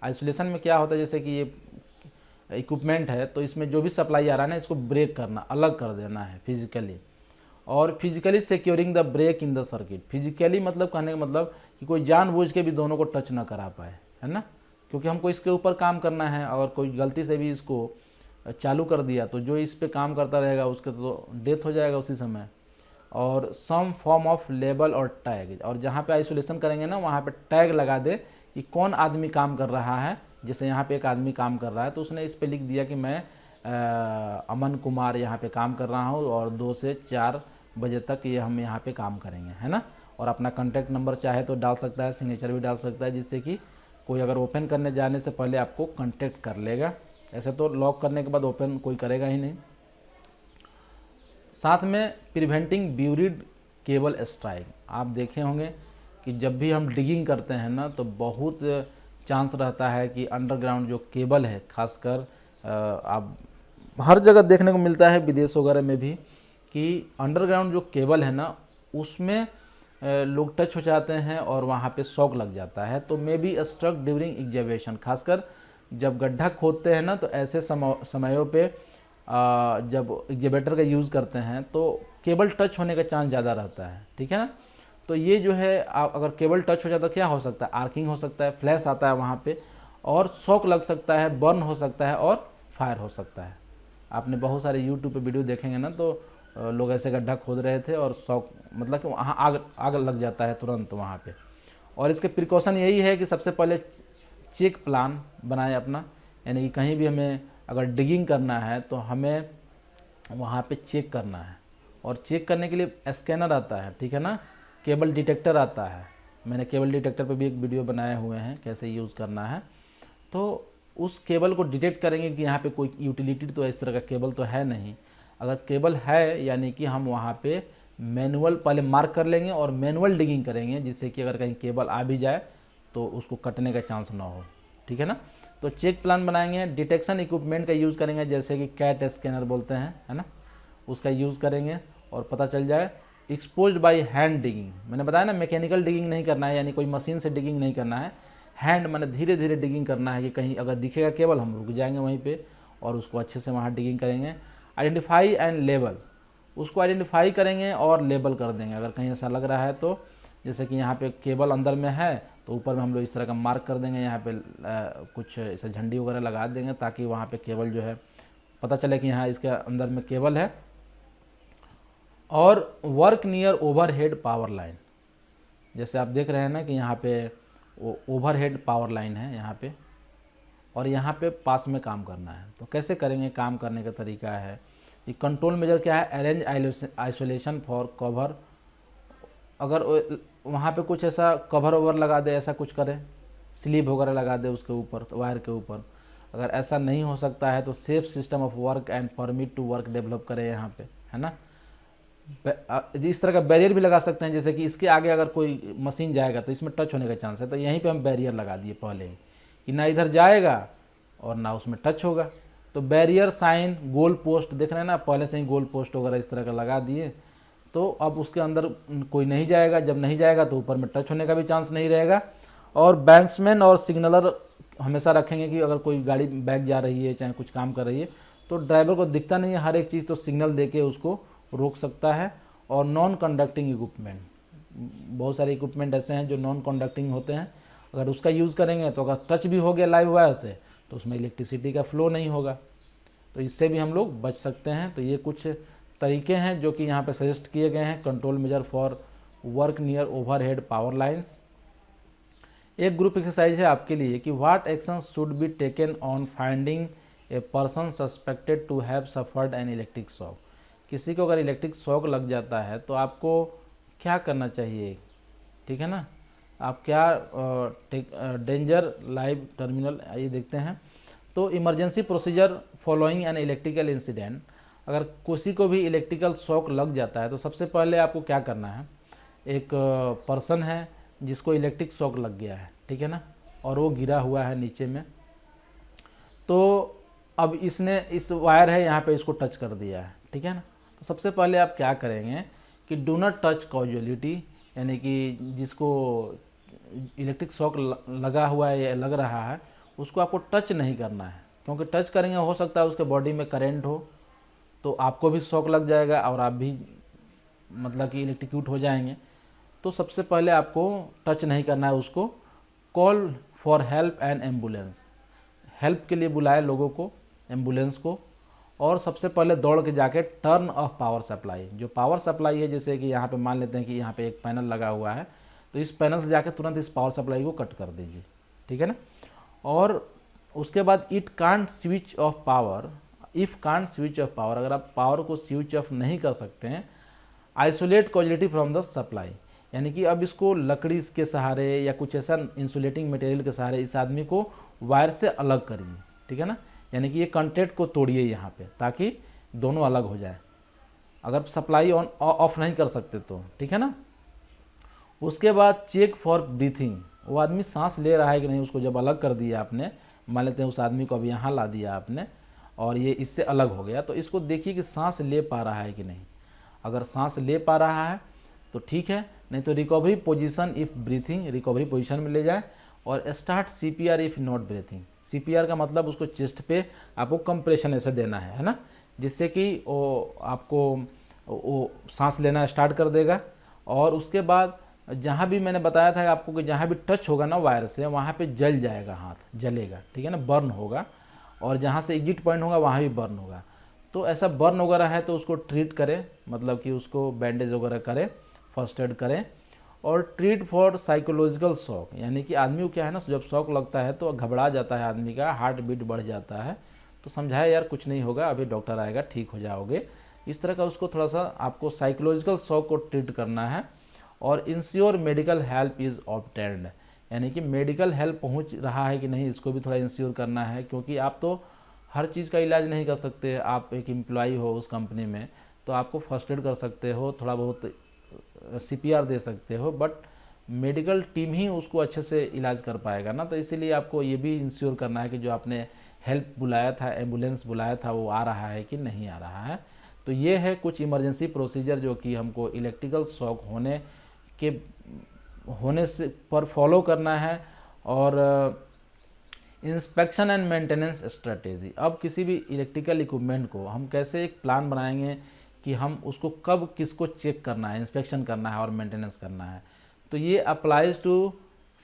आइसोलेशन में क्या होता है, जैसे कि ये इक्विपमेंट है तो इसमें जो भी सप्लाई आ रहा है ना, इसको ब्रेक करना, अलग कर देना है फिजिकली। और physically securing the break in the circuit, physically मतलब कहने का मतलब कि कोई जानबूझ के भी दोनों को टच ना करा पाए, है ना, क्योंकि हमको इसके ऊपर काम करना है। अगर कोई गलती से भी इसको चालू कर दिया तो जो इस पे काम करता रहेगा उसके तो डेथ हो जाएगा उसी समय। और सम फॉर्म ऑफ लेबल और टैग, और जहाँ पे आइसोलेशन करेंगे ना वहाँ पे टैग लगा दे कि कौन आदमी काम कर रहा है। जैसे यहाँ पे एक आदमी काम कर रहा है तो उसने इस पे लिख दिया कि मैं अमन कुमार यहाँ पे काम कर रहा हूँ और 2 से 4 बजे तक ये हम यहाँ पे काम करेंगे, है ना। और अपना कॉन्टैक्ट नंबर चाहे तो डाल सकता है, सिग्नेचर भी डाल सकता है, जिससे कि कोई अगर ओपन करने जाने से पहले आपको कॉन्टैक्ट कर लेगा। ऐसे तो लॉक करने के बाद ओपन कोई करेगा ही नहीं। साथ में प्रिवेंटिंग ब्यूरिड केबल स्ट्राइक, आप देखे होंगे कि जब भी हम डिगिंग करते हैं ना तो बहुत चांस रहता है कि अंडरग्राउंड जो केबल है, खासकर आप हर जगह देखने को मिलता है, विदेश वगैरह में भी, कि अंडरग्राउंड जो केबल है ना उसमें लोग टच हो जाते हैं और वहाँ पे शॉक लग जाता है। तो मे बी स्ट्रक ड्यूरिंग एग्जावेशन, खासकर जब गड्ढा खोदते हैं ना तो ऐसे समयों पे जब एग्जावेटर का यूज़ करते हैं तो केबल टच होने का चांस ज़्यादा रहता है, ठीक है ना। तो ये जो है, आप अगर केबल टच हो जाता है तो क्या हो सकता है, आर्किंग हो सकता है, फ्लैश आता है वहाँ पे, और शॉक लग सकता है, बर्न हो सकता है और फायर हो सकता है। आपने बहुत सारे यूट्यूब पे वीडियो देखेंगे ना तो लोग ऐसे गड्ढा खोद रहे थे और शॉक मतलब कि वहाँ आग लग जाता है तुरंत वहाँ पे। और इसके प्रिकॉशन यही है कि सबसे पहले चेक प्लान बनाएं अपना, यानी कि कहीं भी हमें अगर डिगिंग करना है तो हमें वहाँ पे चेक करना है। और चेक करने के लिए स्कैनर आता है, ठीक है ना, केबल डिटेक्टर आता है। मैंने केबल डिटेक्टर पे भी एक वीडियो बनाए हुए हैं कैसे यूज़ करना है। तो उस केबल को डिटेक्ट करेंगे कि यहाँ पे कोई यूटिलिटी तो इस तरह का केबल तो है नहीं। अगर केबल है यानी कि हम वहाँ पे मैनुअल पहले मार्क कर लेंगे और मैनुअल डिगिंग करेंगे, जिससे कि अगर कहीं केबल आ भी जाए तो उसको कटने का चांस ना हो, ठीक है ना। तो चेक प्लान बनाएंगे, डिटेक्शन इक्विपमेंट का यूज़ करेंगे, जैसे कि कैट स्कैनर बोलते हैं, है ना, उसका यूज़ करेंगे और पता चल जाए। एक्सपोज्ड बाय हैंड डिगिंग, मैंने बताया ना मैकेनिकल डिगिंग नहीं करना है, यानी कोई मशीन से डिगिंग नहीं करना है, हैंड मैंने धीरे धीरे डिगिंग करना है कि कहीं अगर दिखेगा केबल हम रुक जाएंगे वहीं पे और उसको अच्छे से वहाँ डिगिंग करेंगे। आइडेंटिफाई एंड लेबल, उसको आइडेंटिफाई करेंगे और लेबल कर देंगे अगर कहीं ऐसा लग रहा है तो। जैसे कि यहाँ पे केबल अंदर में है तो ऊपर में हम लोग इस तरह का मार्क कर देंगे, यहाँ पे कुछ ऐसा झंडी वगैरह लगा देंगे ताकि वहाँ पे केबल जो है पता चले कि यहाँ इसके अंदर में केबल है। और work near overhead power line, जैसे आप देख रहे हैं ना कि यहाँ पे ओवरहेड पावर लाइन है यहाँ पे, और यहाँ पे पास में काम करना है। तो कैसे करेंगे, काम करने का तरीका है, ये कंट्रोल मेजर क्या है, अरेंज आइसोलेशन फॉर कवर। अगर वहाँ पे कुछ ऐसा कवर ओवर लगा दे, ऐसा कुछ करें, स्लीव वगैरह लगा दे उसके ऊपर, वायर के ऊपर। अगर ऐसा नहीं हो सकता है तो safe system of work and permit to work develop करें यहाँ पे, है ना। इस तरह का बैरियर भी लगा सकते हैं, जैसे कि इसके आगे अगर कोई मशीन जाएगा तो इसमें टच होने का चांस है, तो यहीं पे हम बैरियर लगा दिए पहले ही कि ना इधर जाएगा और ना उसमें टच होगा। तो बैरियर साइन, गोल पोस्ट देख रहे हैं ना, पहले से ही गोल पोस्ट वगैरह इस तरह का लगा दिए, तो अब उसके अंदर कोई नहीं जाएगा। जब नहीं जाएगा तो ऊपर में टच होने का भी चांस नहीं रहेगा। और बैंक्समैन और सिग्नलर हमेशा रखेंगे कि अगर कोई गाड़ी बैक जा रही है, चाहे कुछ काम कर रही है, तो ड्राइवर को दिखता नहीं है हर एक चीज़, तो सिग्नल देके उसको रोक सकता है। और नॉन कंडक्टिंग इक्विपमेंट, बहुत सारे इक्विपमेंट ऐसे हैं जो नॉन कंडक्टिंग होते हैं, अगर उसका यूज़ करेंगे तो अगर टच भी हो गया लाइव वायर से तो उसमें इलेक्ट्रिसिटी का फ्लो नहीं होगा, तो इससे भी हम लोग बच सकते हैं। तो ये कुछ तरीके हैं जो कि यहाँ पे सजेस्ट किए गए हैं, control measure for work near overhead power lines. एक ग्रुप एक्सरसाइज है आपके लिए कि what action should be taken on finding a person suspected to have suffered an electric shock. किसी को अगर इलेक्ट्रिक शॉक लग जाता है तो आपको क्या करना चाहिए, ठीक है ना। आप क्या डेंजर लाइव टर्मिनल, ये देखते हैं। तो emergency procedure following an electrical incident, अगर किसी को भी इलेक्ट्रिकल शॉक लग जाता है तो सबसे पहले आपको क्या करना है, एक पर्सन है जिसको इलेक्ट्रिक शॉक लग गया है, ठीक है ना, और वो गिरा हुआ है नीचे में, तो अब इसने इस वायर है यहाँ पे इसको टच कर दिया है, ठीक है ना। तो सबसे पहले आप क्या करेंगे कि डू नॉट टच कॉजुअलिटी, यानी कि जिसको इलेक्ट्रिक शॉक लगा हुआ है या लग रहा है उसको आपको टच नहीं करना है, क्योंकि टच करेंगे हो सकता है उसके बॉडी में करंट हो तो आपको भी शॉक लग जाएगा और आप भी मतलब कि इलेक्ट्रिक्यूट हो जाएंगे। तो सबसे पहले आपको टच नहीं करना है उसको। Call for help and ambulance, help के लिए बुलाए लोगों को, एम्बुलेंस को। और सबसे पहले दौड़ के जाके टर्न ऑफ पावर सप्लाई, जो पावर सप्लाई है, जैसे कि यहाँ पे मान लेते हैं कि यहाँ पे एक पैनल लगा हुआ है, तो इस पैनल से जाके तुरंत इस पावर सप्लाई को कट कर दीजिए, ठीक है ना। और उसके बाद it can't switch off power, if can't switch off power, अगर आप पावर को स्विच ऑफ नहीं कर सकते हैं, isolate causality from the supply, यानी कि अब इसको लकड़ी के सहारे या कुछ ऐसा इंसुलेटिंग मटेरियल के सहारे इस आदमी को वायर से अलग करिए, ठीक है ना। यानी कि ये कॉन्टैक्ट को तोड़िए यहाँ पे, ताकि दोनों अलग हो जाए, अगर सप्लाई ऑन ऑफ नहीं कर सकते तो, ठीक है ना। उसके बाद चेक फॉर ब्रीथिंग, वो आदमी सांस ले रहा है कि नहीं, उसको जब अलग कर दिया आपने, मान लेते हैं उस आदमी को अब यहाँ ला दिया आपने और ये इससे अलग हो गया, तो इसको देखिए कि सांस ले पा रहा है कि नहीं। अगर सांस ले पा रहा है तो ठीक है, नहीं तो recovery position if breathing, recovery position में ले जाए। और start CPR if not breathing, CPR का मतलब उसको चेस्ट पे आपको कंप्रेशन ऐसे देना है ना, जिससे कि वो आपको वो सांस लेना स्टार्ट कर देगा। और उसके बाद जहाँ भी मैंने बताया था आपको कि जहाँ भी टच होगा ना वायर से, वहाँ पे जल जाएगा, हाथ जलेगा, ठीक है ना, बर्न होगा। और जहाँ से एग्जिट पॉइंट होगा वहाँ भी बर्न होगा। तो ऐसा बर्न वगैरह है तो उसको ट्रीट करें, मतलब कि उसको बैंडेज वगैरह करें, फर्स्ट एड करें। और ट्रीट फॉर साइकोलॉजिकल शॉक, यानी कि आदमी को क्या है ना, जब शॉक लगता है तो घबरा जाता है आदमी का, हार्ट बीट बढ़ जाता है, तो समझाया यार कुछ नहीं होगा, अभी डॉक्टर आएगा, ठीक हो जाओगे, इस तरह का उसको थोड़ा सा आपको साइकोलॉजिकल शॉक को ट्रीट करना है। और ensure medical help is obtained, यानी कि मेडिकल हेल्प पहुंच रहा है कि नहीं, इसको भी थोड़ा इंश्योर करना है, क्योंकि आप तो हर चीज़ का इलाज नहीं कर सकते। आप एक एम्प्लॉई हो उस कंपनी में तो आपको फर्स्ट एड कर सकते हो, थोड़ा बहुत सीपीआर दे सकते हो, बट मेडिकल टीम ही उसको अच्छे से इलाज कर पाएगा ना। तो इसीलिए आपको ये भी इंश्योर करना है कि जो आपने हेल्प बुलाया था, एम्बुलेंस बुलाया था, वो आ रहा है कि नहीं आ रहा है। तो ये है कुछ इमरजेंसी प्रोसीजर जो कि हमको इलेक्ट्रिकल शॉक होने से पर फॉलो करना है। और इंस्पेक्शन एंड मेंटेनेंस स्ट्रेटेजी, अब किसी भी इलेक्ट्रिकल इक्विपमेंट को हम कैसे एक प्लान बनाएंगे कि हम उसको कब किसको चेक करना है, इंस्पेक्शन करना है और मेंटेनेंस करना है। तो ये applies to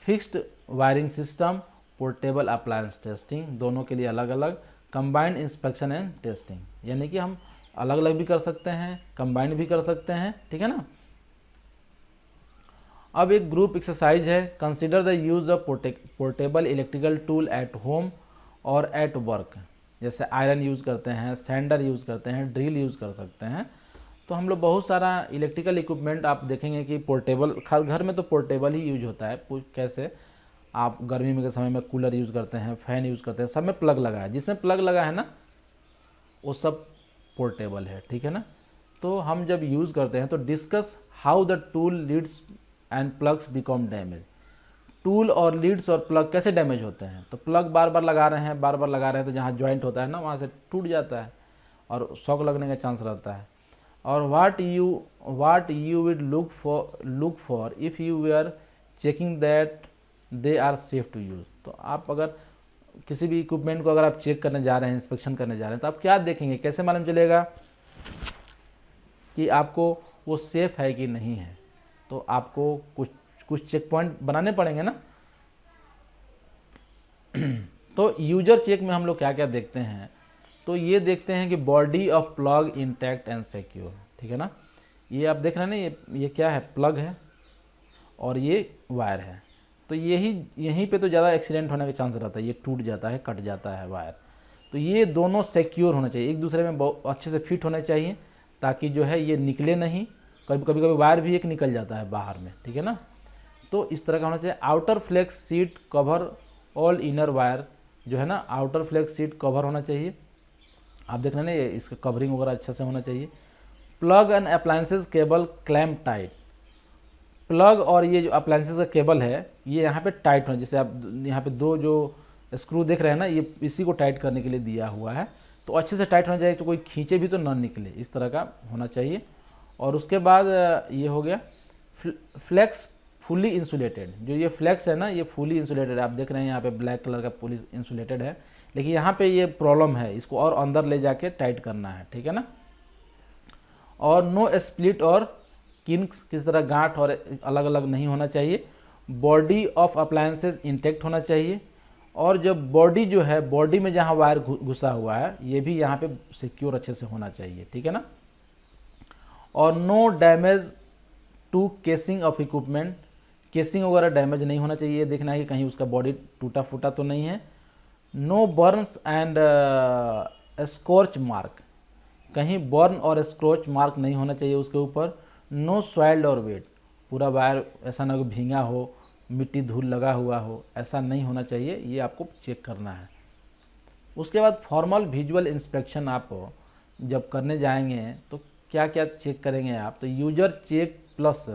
fixed wiring system, portable appliance testing, दोनों के लिए अलग अलग, कंबाइंड इंस्पेक्शन एंड टेस्टिंग, यानी कि हम अलग अलग भी कर सकते हैं, कंबाइंड भी कर सकते हैं, ठीक है ना। अब एक ग्रुप एक्सरसाइज है, consider the use of portable electrical tool at home और एट वर्क। जैसे आयरन यूज़ करते हैं, सैंडर यूज़ करते हैं, ड्रिल यूज़ कर सकते हैं। तो हम लोग बहुत सारा इलेक्ट्रिकल इक्विपमेंट आप देखेंगे कि पोर्टेबल, खास घर में तो पोर्टेबल ही यूज होता है। कैसे आप गर्मी में के समय में कूलर यूज़ करते हैं, फ़ैन यूज़ करते हैं, सब में प्लग लगा है, जिसमें प्लग लगा है ना वो सब पोर्टेबल है, ठीक है ना। तो हम जब यूज़ करते हैं तो discuss how the tool Leeds and plugs become damage. Tool और लीड्स और प्लग कैसे डैमेज होते हैं। तो प्लग बार बार लगा रहे हैं तो जहाँ जॉइंट होता है ना वहाँ से टूट जाता है और शॉक लगने का चांस रहता है। और what you would look for if you we are checking that they are safe to use. तो आप अगर किसी भी इक्विपमेंट को अगर आप चेक करने जा रहे हैं, इंस्पेक्शन करने जा रहे हैं, तो आप क्या देखेंगे, कैसे मालूम चलेगा कि आपको वो सेफ़ है कि नहीं है। तो आपको कुछ चेक पॉइंट बनाने पड़ेंगे ना। तो यूजर चेक में हम लोग क्या क्या देखते हैं, तो ये देखते हैं कि body of plug intact and secure, ठीक है ना। ये आप देख रहे हैं ना, ये क्या है, प्लग है और ये वायर है। तो यहीं पे तो ज़्यादा एक्सीडेंट होने का चांस रहता है, ये टूट जाता है, कट जाता है वायर। तो ये दोनों सिक्योर होना चाहिए, एक दूसरे में बहुत अच्छे से फिट होने चाहिए, ताकि जो है ये निकले नहीं। कभी वायर भी एक निकल जाता है बाहर में, ठीक है ना। तो इस तरह का होना चाहिए। Outer flex sheath cover all inner wire, जो है ना आउटर फ्लेक्स सीट कवर होना चाहिए। आप देख रहे हैं ना, इसका कवरिंग वगैरह अच्छा से होना चाहिए। Plug and appliances cable clamp tight. Plug और ये जो अप्लायंसेस का केबल है ये यहाँ पे टाइट होना, जैसे आप यहाँ पे दो जो स्क्रू देख रहे हैं ना, ये इसी को टाइट करने के लिए दिया हुआ है। तो अच्छे से टाइट होना चाहिए, तो कोई खींचे भी तो ना निकले, इस तरह का होना चाहिए। और उसके बाद ये हो गया फ्लेक्स फुली इंसुलेटेड। जो ये फ्लेक्स है ना, ये फुली इंसुलेटेड है। आप देख रहे हैं यहाँ पे ब्लैक कलर का फुली इंसुलेटेड है, लेकिन यहाँ पे ये प्रॉब्लम है, इसको और अंदर ले जाके टाइट करना है, ठीक है ना। और नो स्प्लिट और किंक्स, किस तरह गांठ और अलग अलग नहीं होना चाहिए। बॉडी ऑफ अप्लायंसेस इंटेक्ट होना चाहिए। और जब बॉडी जो है, बॉडी में जहाँ वायर घुसा हुआ है ये भी यहाँ पे सिक्योर अच्छे से होना चाहिए, ठीक है ना। और no damage to casing of equipment, casing वगैरह डैमेज नहीं होना चाहिए, देखना है कि कहीं उसका बॉडी टूटा फूटा तो नहीं है। No burns and scorch mark, कहीं बर्न और स्क्रॉच मार्क नहीं होना चाहिए उसके ऊपर। नो सॉइल्ड और वेट, पूरा वायर ऐसा ना हो भींगा हो, मिट्टी धूल लगा हुआ हो, ऐसा नहीं होना चाहिए, ये आपको चेक करना है। उसके बाद फॉर्मल विजुअल इंस्पेक्शन आप जब करने जाएंगे तो क्या क्या चेक करेंगे आप, तो यूजर चेक प्लस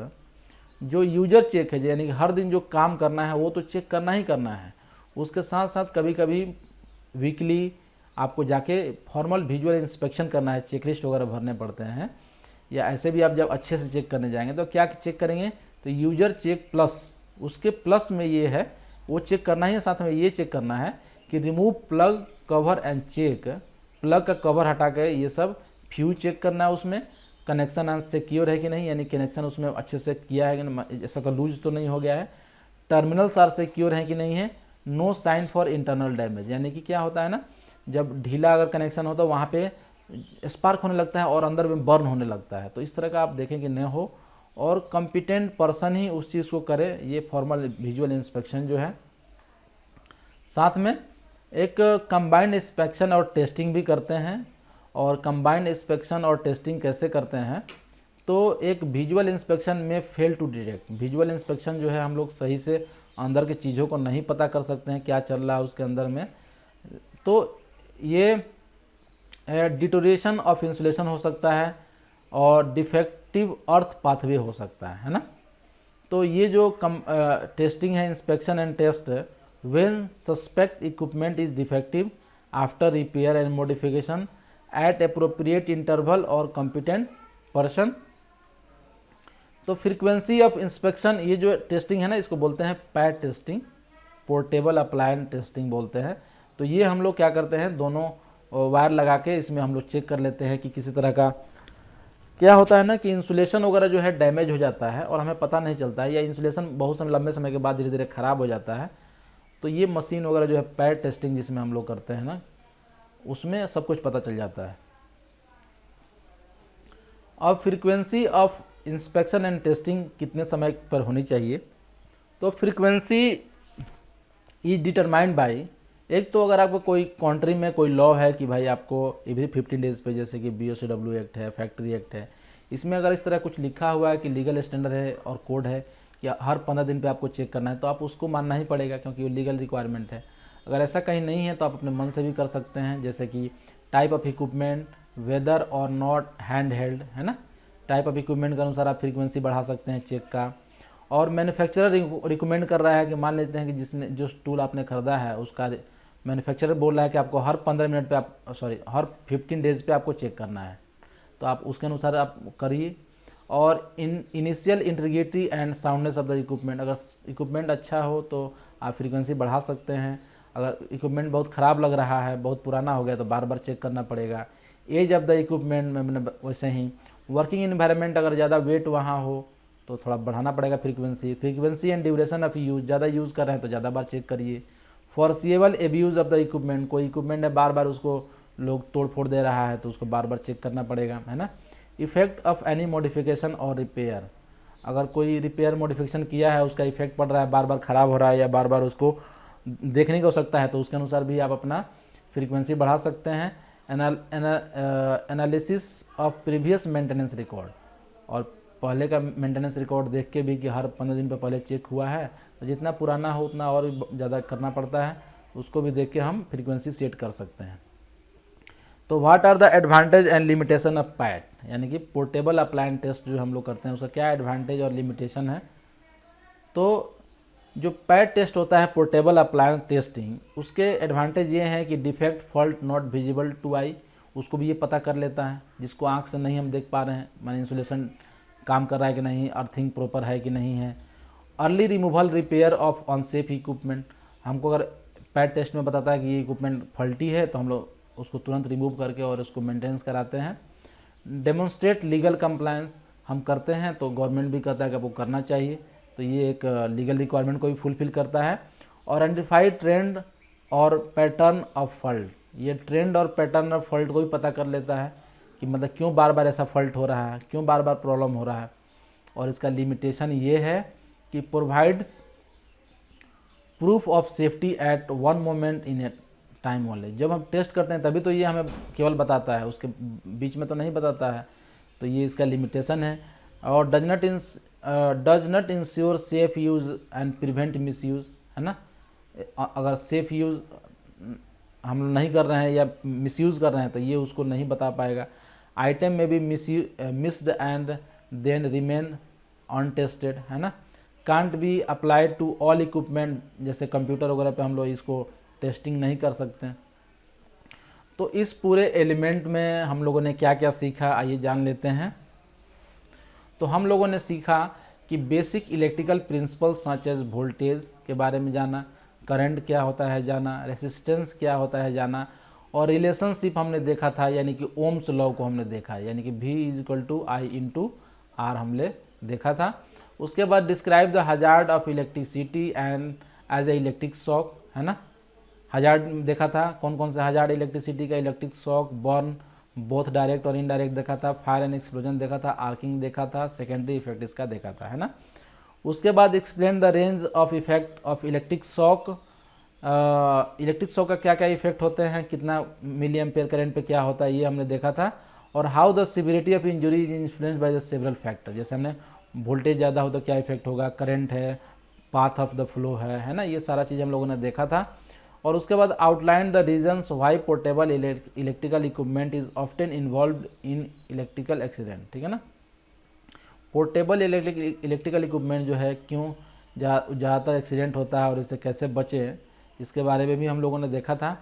जो यूजर चेक है, यानी कि हर दिन जो काम करना है वो तो चेक करना ही करना है। उसके साथ साथ कभी कभी वीकली आपको जाके फॉर्मल विजुअल इंस्पेक्शन करना है, चेकलिस्ट वगैरह भरने पड़ते हैं। या ऐसे भी आप जब अच्छे से चेक करने जाएंगे तो क्या चेक करेंगे, तो यूजर चेक प्लस, उसके प्लस में ये है वो चेक करना ही, साथ में ये चेक करना है कि remove plug cover and check, plug का कवर हटा के ये सब फ्यूज चेक करना है, उसमें कनेक्शन एंड सिक्योर है कि नहीं, यानी कनेक्शन उसमें अच्छे से किया है कि नहीं, ऐसा तो लूज तो नहीं हो गया है। टर्मिनल्स आर सिक्योर है कि नहीं है। No sign for internal damage, यानी कि क्या होता है ना, जब ढीला अगर कनेक्शन हो तो वहाँ पे स्पार्क होने लगता है और अंदर में बर्न होने लगता है, तो इस तरह का आप देखें कि न हो। और कॉम्पिटेंट पर्सन ही उस चीज़ को करे, ये फॉर्मल विजुअल इंस्पेक्शन जो है। साथ में एक कंबाइंड इंस्पेक्शन और टेस्टिंग भी करते हैं। और कंबाइंड इंस्पेक्शन और टेस्टिंग कैसे करते हैं, तो एक विजुअल इंस्पेक्शन में fail to detect, visual inspection जो है हम लोग सही से अंदर की चीज़ों को नहीं पता कर सकते हैं क्या चल रहा है उसके अंदर में। तो ये डिटोरेशन ऑफ इंसुलेशन हो सकता है और डिफेक्टिव अर्थ पाथवे हो सकता है ना। तो ये जो टेस्टिंग है, inspection and test, when suspect equipment is defective after repair and modification at appropriate interval और कॉम्पिटेंट पर्सन। तो फ्रीक्वेंसी ऑफ इंस्पेक्शन, ये जो टेस्टिंग है ना इसको बोलते हैं PAT testing, portable appliance testing बोलते हैं। तो ये हम लोग क्या करते हैं, दोनों वायर लगा के इसमें हम लोग चेक कर लेते हैं कि किसी तरह का क्या होता है ना कि इंसुलेशन वगैरह जो है डैमेज हो जाता है और हमें पता नहीं चलता है, या इंसुलेशन बहुत समय लंबे समय के बाद धीरे धीरे ख़राब हो जाता है। तो ये मशीन वगैरह जो है पैड टेस्टिंग जिसमें हम लोग करते हैं ना, उसमें सब कुछ पता चल जाता है। अब frequency of inspection and testing कितने समय पर होनी चाहिए, तो फ्रीक्वेंसी इज डिटरमाइंड बाय, एक तो अगर आपको कोई कंट्री में कोई लॉ है कि भाई आपको एवरी 15 डेज पे, जैसे कि BOCW एक्ट है, फैक्ट्री एक्ट है, इसमें अगर इस तरह कुछ लिखा हुआ है कि लीगल स्टैंडर्ड है और कोड है कि हर 15 दिन पे आपको चेक करना है, तो आप उसको मानना ही पड़ेगा क्योंकि वो लीगल रिक्वायरमेंट है। अगर ऐसा कहीं नहीं है तो आप अपने मन से भी कर सकते हैं, जैसे कि टाइप ऑफ इक्विपमेंट, वेदर और नॉट हैंड हेल्ड, है ना। टाइप ऑफ इक्विपमेंट के अनुसार आप फ्रीक्वेंसी बढ़ा सकते हैं चेक का। और मैन्युफैक्चरर रिकमेंड कर रहा है कि मान लेते हैं कि जिसने जो टूल आपने खरीदा है उसका मैन्युफैक्चरर बोल रहा है कि आपको हर 15 मिनट पे आप हर 15 डेज पे आपको चेक करना है, तो आप उसके अनुसार आप करिए। और initial integrity and soundness of the equipment, अगर इक्विपमेंट अच्छा हो तो आप फ्रीक्वेंसी बढ़ा सकते हैं। अगर इक्विपमेंट बहुत ख़राब लग रहा है, बहुत पुराना हो गया, तो बार बार चेक करना पड़ेगा। एज ऑफ द इक्विपमेंट में वैसे ही वर्किंग इन्वायरमेंट, अगर ज़्यादा वेट वहाँ हो तो थोड़ा बढ़ाना पड़ेगा frequency and duration of use, ज़्यादा यूज़ कर रहे हैं तो ज़्यादा बार चेक करिए। फॉरसिएबल एब्यूज़ ऑफ द इक्विपमेंट, कोई इक्विपमेंट है बार बार उसको लोग तोड़ फोड़ दे रहा है तो उसको बार बार चेक करना पड़ेगा, है ना। इफेक्ट ऑफ एनी मॉडिफिकेशन और रिपेयर, अगर कोई रिपेयर मॉडिफिकेशन किया है उसका इफेक्ट पड़ रहा है, बार बार ख़राब हो रहा है या बार बार उसको देखने को हो सकता है, तो उसके अनुसार भी आप अपना फ्रीक्वेंसी बढ़ा सकते हैं। Analysis of previous maintenance record, और पहले का मेंटेनेंस रिकॉर्ड देख के भी कि हर 15 दिन पे पहले चेक हुआ है, तो जितना पुराना हो उतना और भी ज़्यादा करना पड़ता है, उसको भी देख के हम फ्रीक्वेंसी सेट कर सकते हैं। तो what are the advantage and limitation of PAT, यानी कि पोर्टेबल अप्लायंस टेस्ट जो हम लोग करते हैं उसका क्या एडवांटेज और लिमिटेशन है। तो जो पैट टेस्ट होता है, पोर्टेबल अप्लायंस टेस्टिंग, उसके एडवांटेज ये हैं कि defect fault not visible to eye, उसको भी ये पता कर लेता है जिसको आंख से नहीं हम देख पा रहे हैं, माने इंसुलेशन काम कर रहा है कि नहीं, अर्थिंग प्रॉपर है कि नहीं है। Early removal repair of unsafe equipment, हमको अगर पैट टेस्ट में बताता है कि ये इक्विपमेंट फॉल्टी है तो हम लोग उसको तुरंत रिमूव करके और उसको मेंटेनेंस कराते हैं। डेमोन्स्ट्रेट लीगल कंप्लायंस, हम करते हैं तो गवर्नमेंट भी कहता है कि आपको करना चाहिए, तो ये एक लीगल रिक्वायरमेंट को भी फुलफिल करता है। और आइडेंटिफाई ट्रेंड और पैटर्न ऑफ फॉल्ट, ये ट्रेंड और पैटर्न ऑफ फॉल्ट को भी पता कर लेता है कि मतलब क्यों बार बार ऐसा फॉल्ट हो रहा है, क्यों बार बार प्रॉब्लम हो रहा है। और इसका लिमिटेशन ये है कि provides proof of safety eight one moment in A time only, जब हम टेस्ट करते हैं तभी तो ये हमें केवल बताता है, उसके बीच में तो नहीं बताता है, तो ये इसका लिमिटेशन है। और does not ensure safe use and prevent miss use, है ना। अगर सेफ यूज़ हम नहीं कर रहे हैं या मिसयूज़ कर रहे हैं तो ये उसको नहीं बता पाएगा। आइटम में भी missed and then remain untested, है ना। Can't be applied to all equipment, जैसे कंप्यूटर वगैरह पे हम लोग इसको टेस्टिंग नहीं कर सकते। तो इस पूरे एलिमेंट में हम लोगों ने क्या क्या सीखा, आइए जान लेते हैं। तो हम लोगों ने सीखा कि basic electrical principles such as voltage के बारे में जाना, करंट क्या होता है जाना, रेसिस्टेंस क्या होता है जाना, और रिलेशनशिप हमने देखा था, यानी कि ओम्स लॉ को हमने देखा, यानी कि V=I/R हमने देखा था। उसके बाद describe the hazard of electricity and as a electric shock, है ना। हजार्ड देखा था, कौन कौन से हजार्ड इलेक्ट्रिसिटी का, electric shock, burn both direct और इनडायरेक्ट देखा था, फायर एंड एक्सप्लोजन देखा था, आर्किंग देखा था, सेकेंडरी इफेक्ट इसका देखा था, है ना। उसके बाद explain the range of effect of electric shock, electric shock का क्या क्या इफेक्ट होते हैं, कितना मिली एम्पेयर करंट पे क्या होता है, ये हमने देखा था। और how the severity of injury is influenced by the several factor, जैसे हमने वोल्टेज ज़्यादा हो तो क्या इफेक्ट होगा, करंट है, पाथ ऑफ द फ्लो है ना, ये सारा चीज़ हम लोगों ने देखा था। और उसके बाद outline the reasons why portable electrical equipment is often involved in electrical accident, ठीक है ना। पोर्टेबल इलेक्ट्रिकल इक्विपमेंट जो है क्यों ज़्यादातर एक्सीडेंट होता है और इससे कैसे बचे, इसके बारे में भी हम लोगों ने देखा था।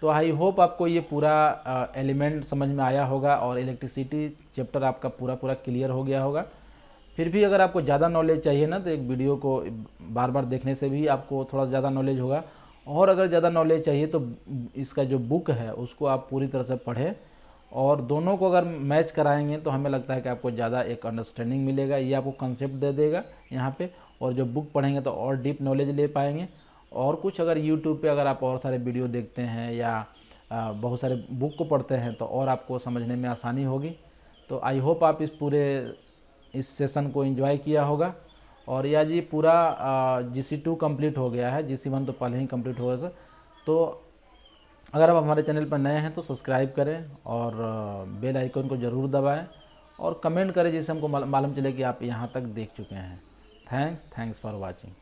तो आई होप आपको ये पूरा एलिमेंट समझ में आया होगा और इलेक्ट्रिसिटी चैप्टर आपका पूरा क्लियर हो गया होगा। फिर भी अगर आपको ज़्यादा नॉलेज चाहिए ना तो एक वीडियो को बार बार देखने से भी आपको थोड़ा ज़्यादा नॉलेज होगा, और अगर ज़्यादा नॉलेज चाहिए तो इसका जो बुक है उसको आप पूरी तरह से पढ़ें, और दोनों को अगर मैच कराएंगे तो हमें लगता है कि आपको ज़्यादा एक अंडरस्टैंडिंग मिलेगा, ये आपको कंसेप्ट दे देगा यहाँ पे, और जो बुक पढ़ेंगे तो और डीप नॉलेज ले पाएंगे। और कुछ अगर यूट्यूब पे अगर आप और सारे वीडियो देखते हैं या बहुत सारे बुक को पढ़ते हैं तो और आपको समझने में आसानी होगी। तो आई होप आप इस सेशन को एंजॉय किया होगा। और यह जी पूरा GC2 कंप्लीट हो गया है, GC1 तो पहले ही कंप्लीट हो गया। तो अगर आप हमारे चैनल पर नए हैं तो सब्सक्राइब करें और बेल आइकन को ज़रूर दबाएं और कमेंट करें जिससे हमको मालूम चले कि आप यहाँ तक देख चुके हैं। Thanks for watching.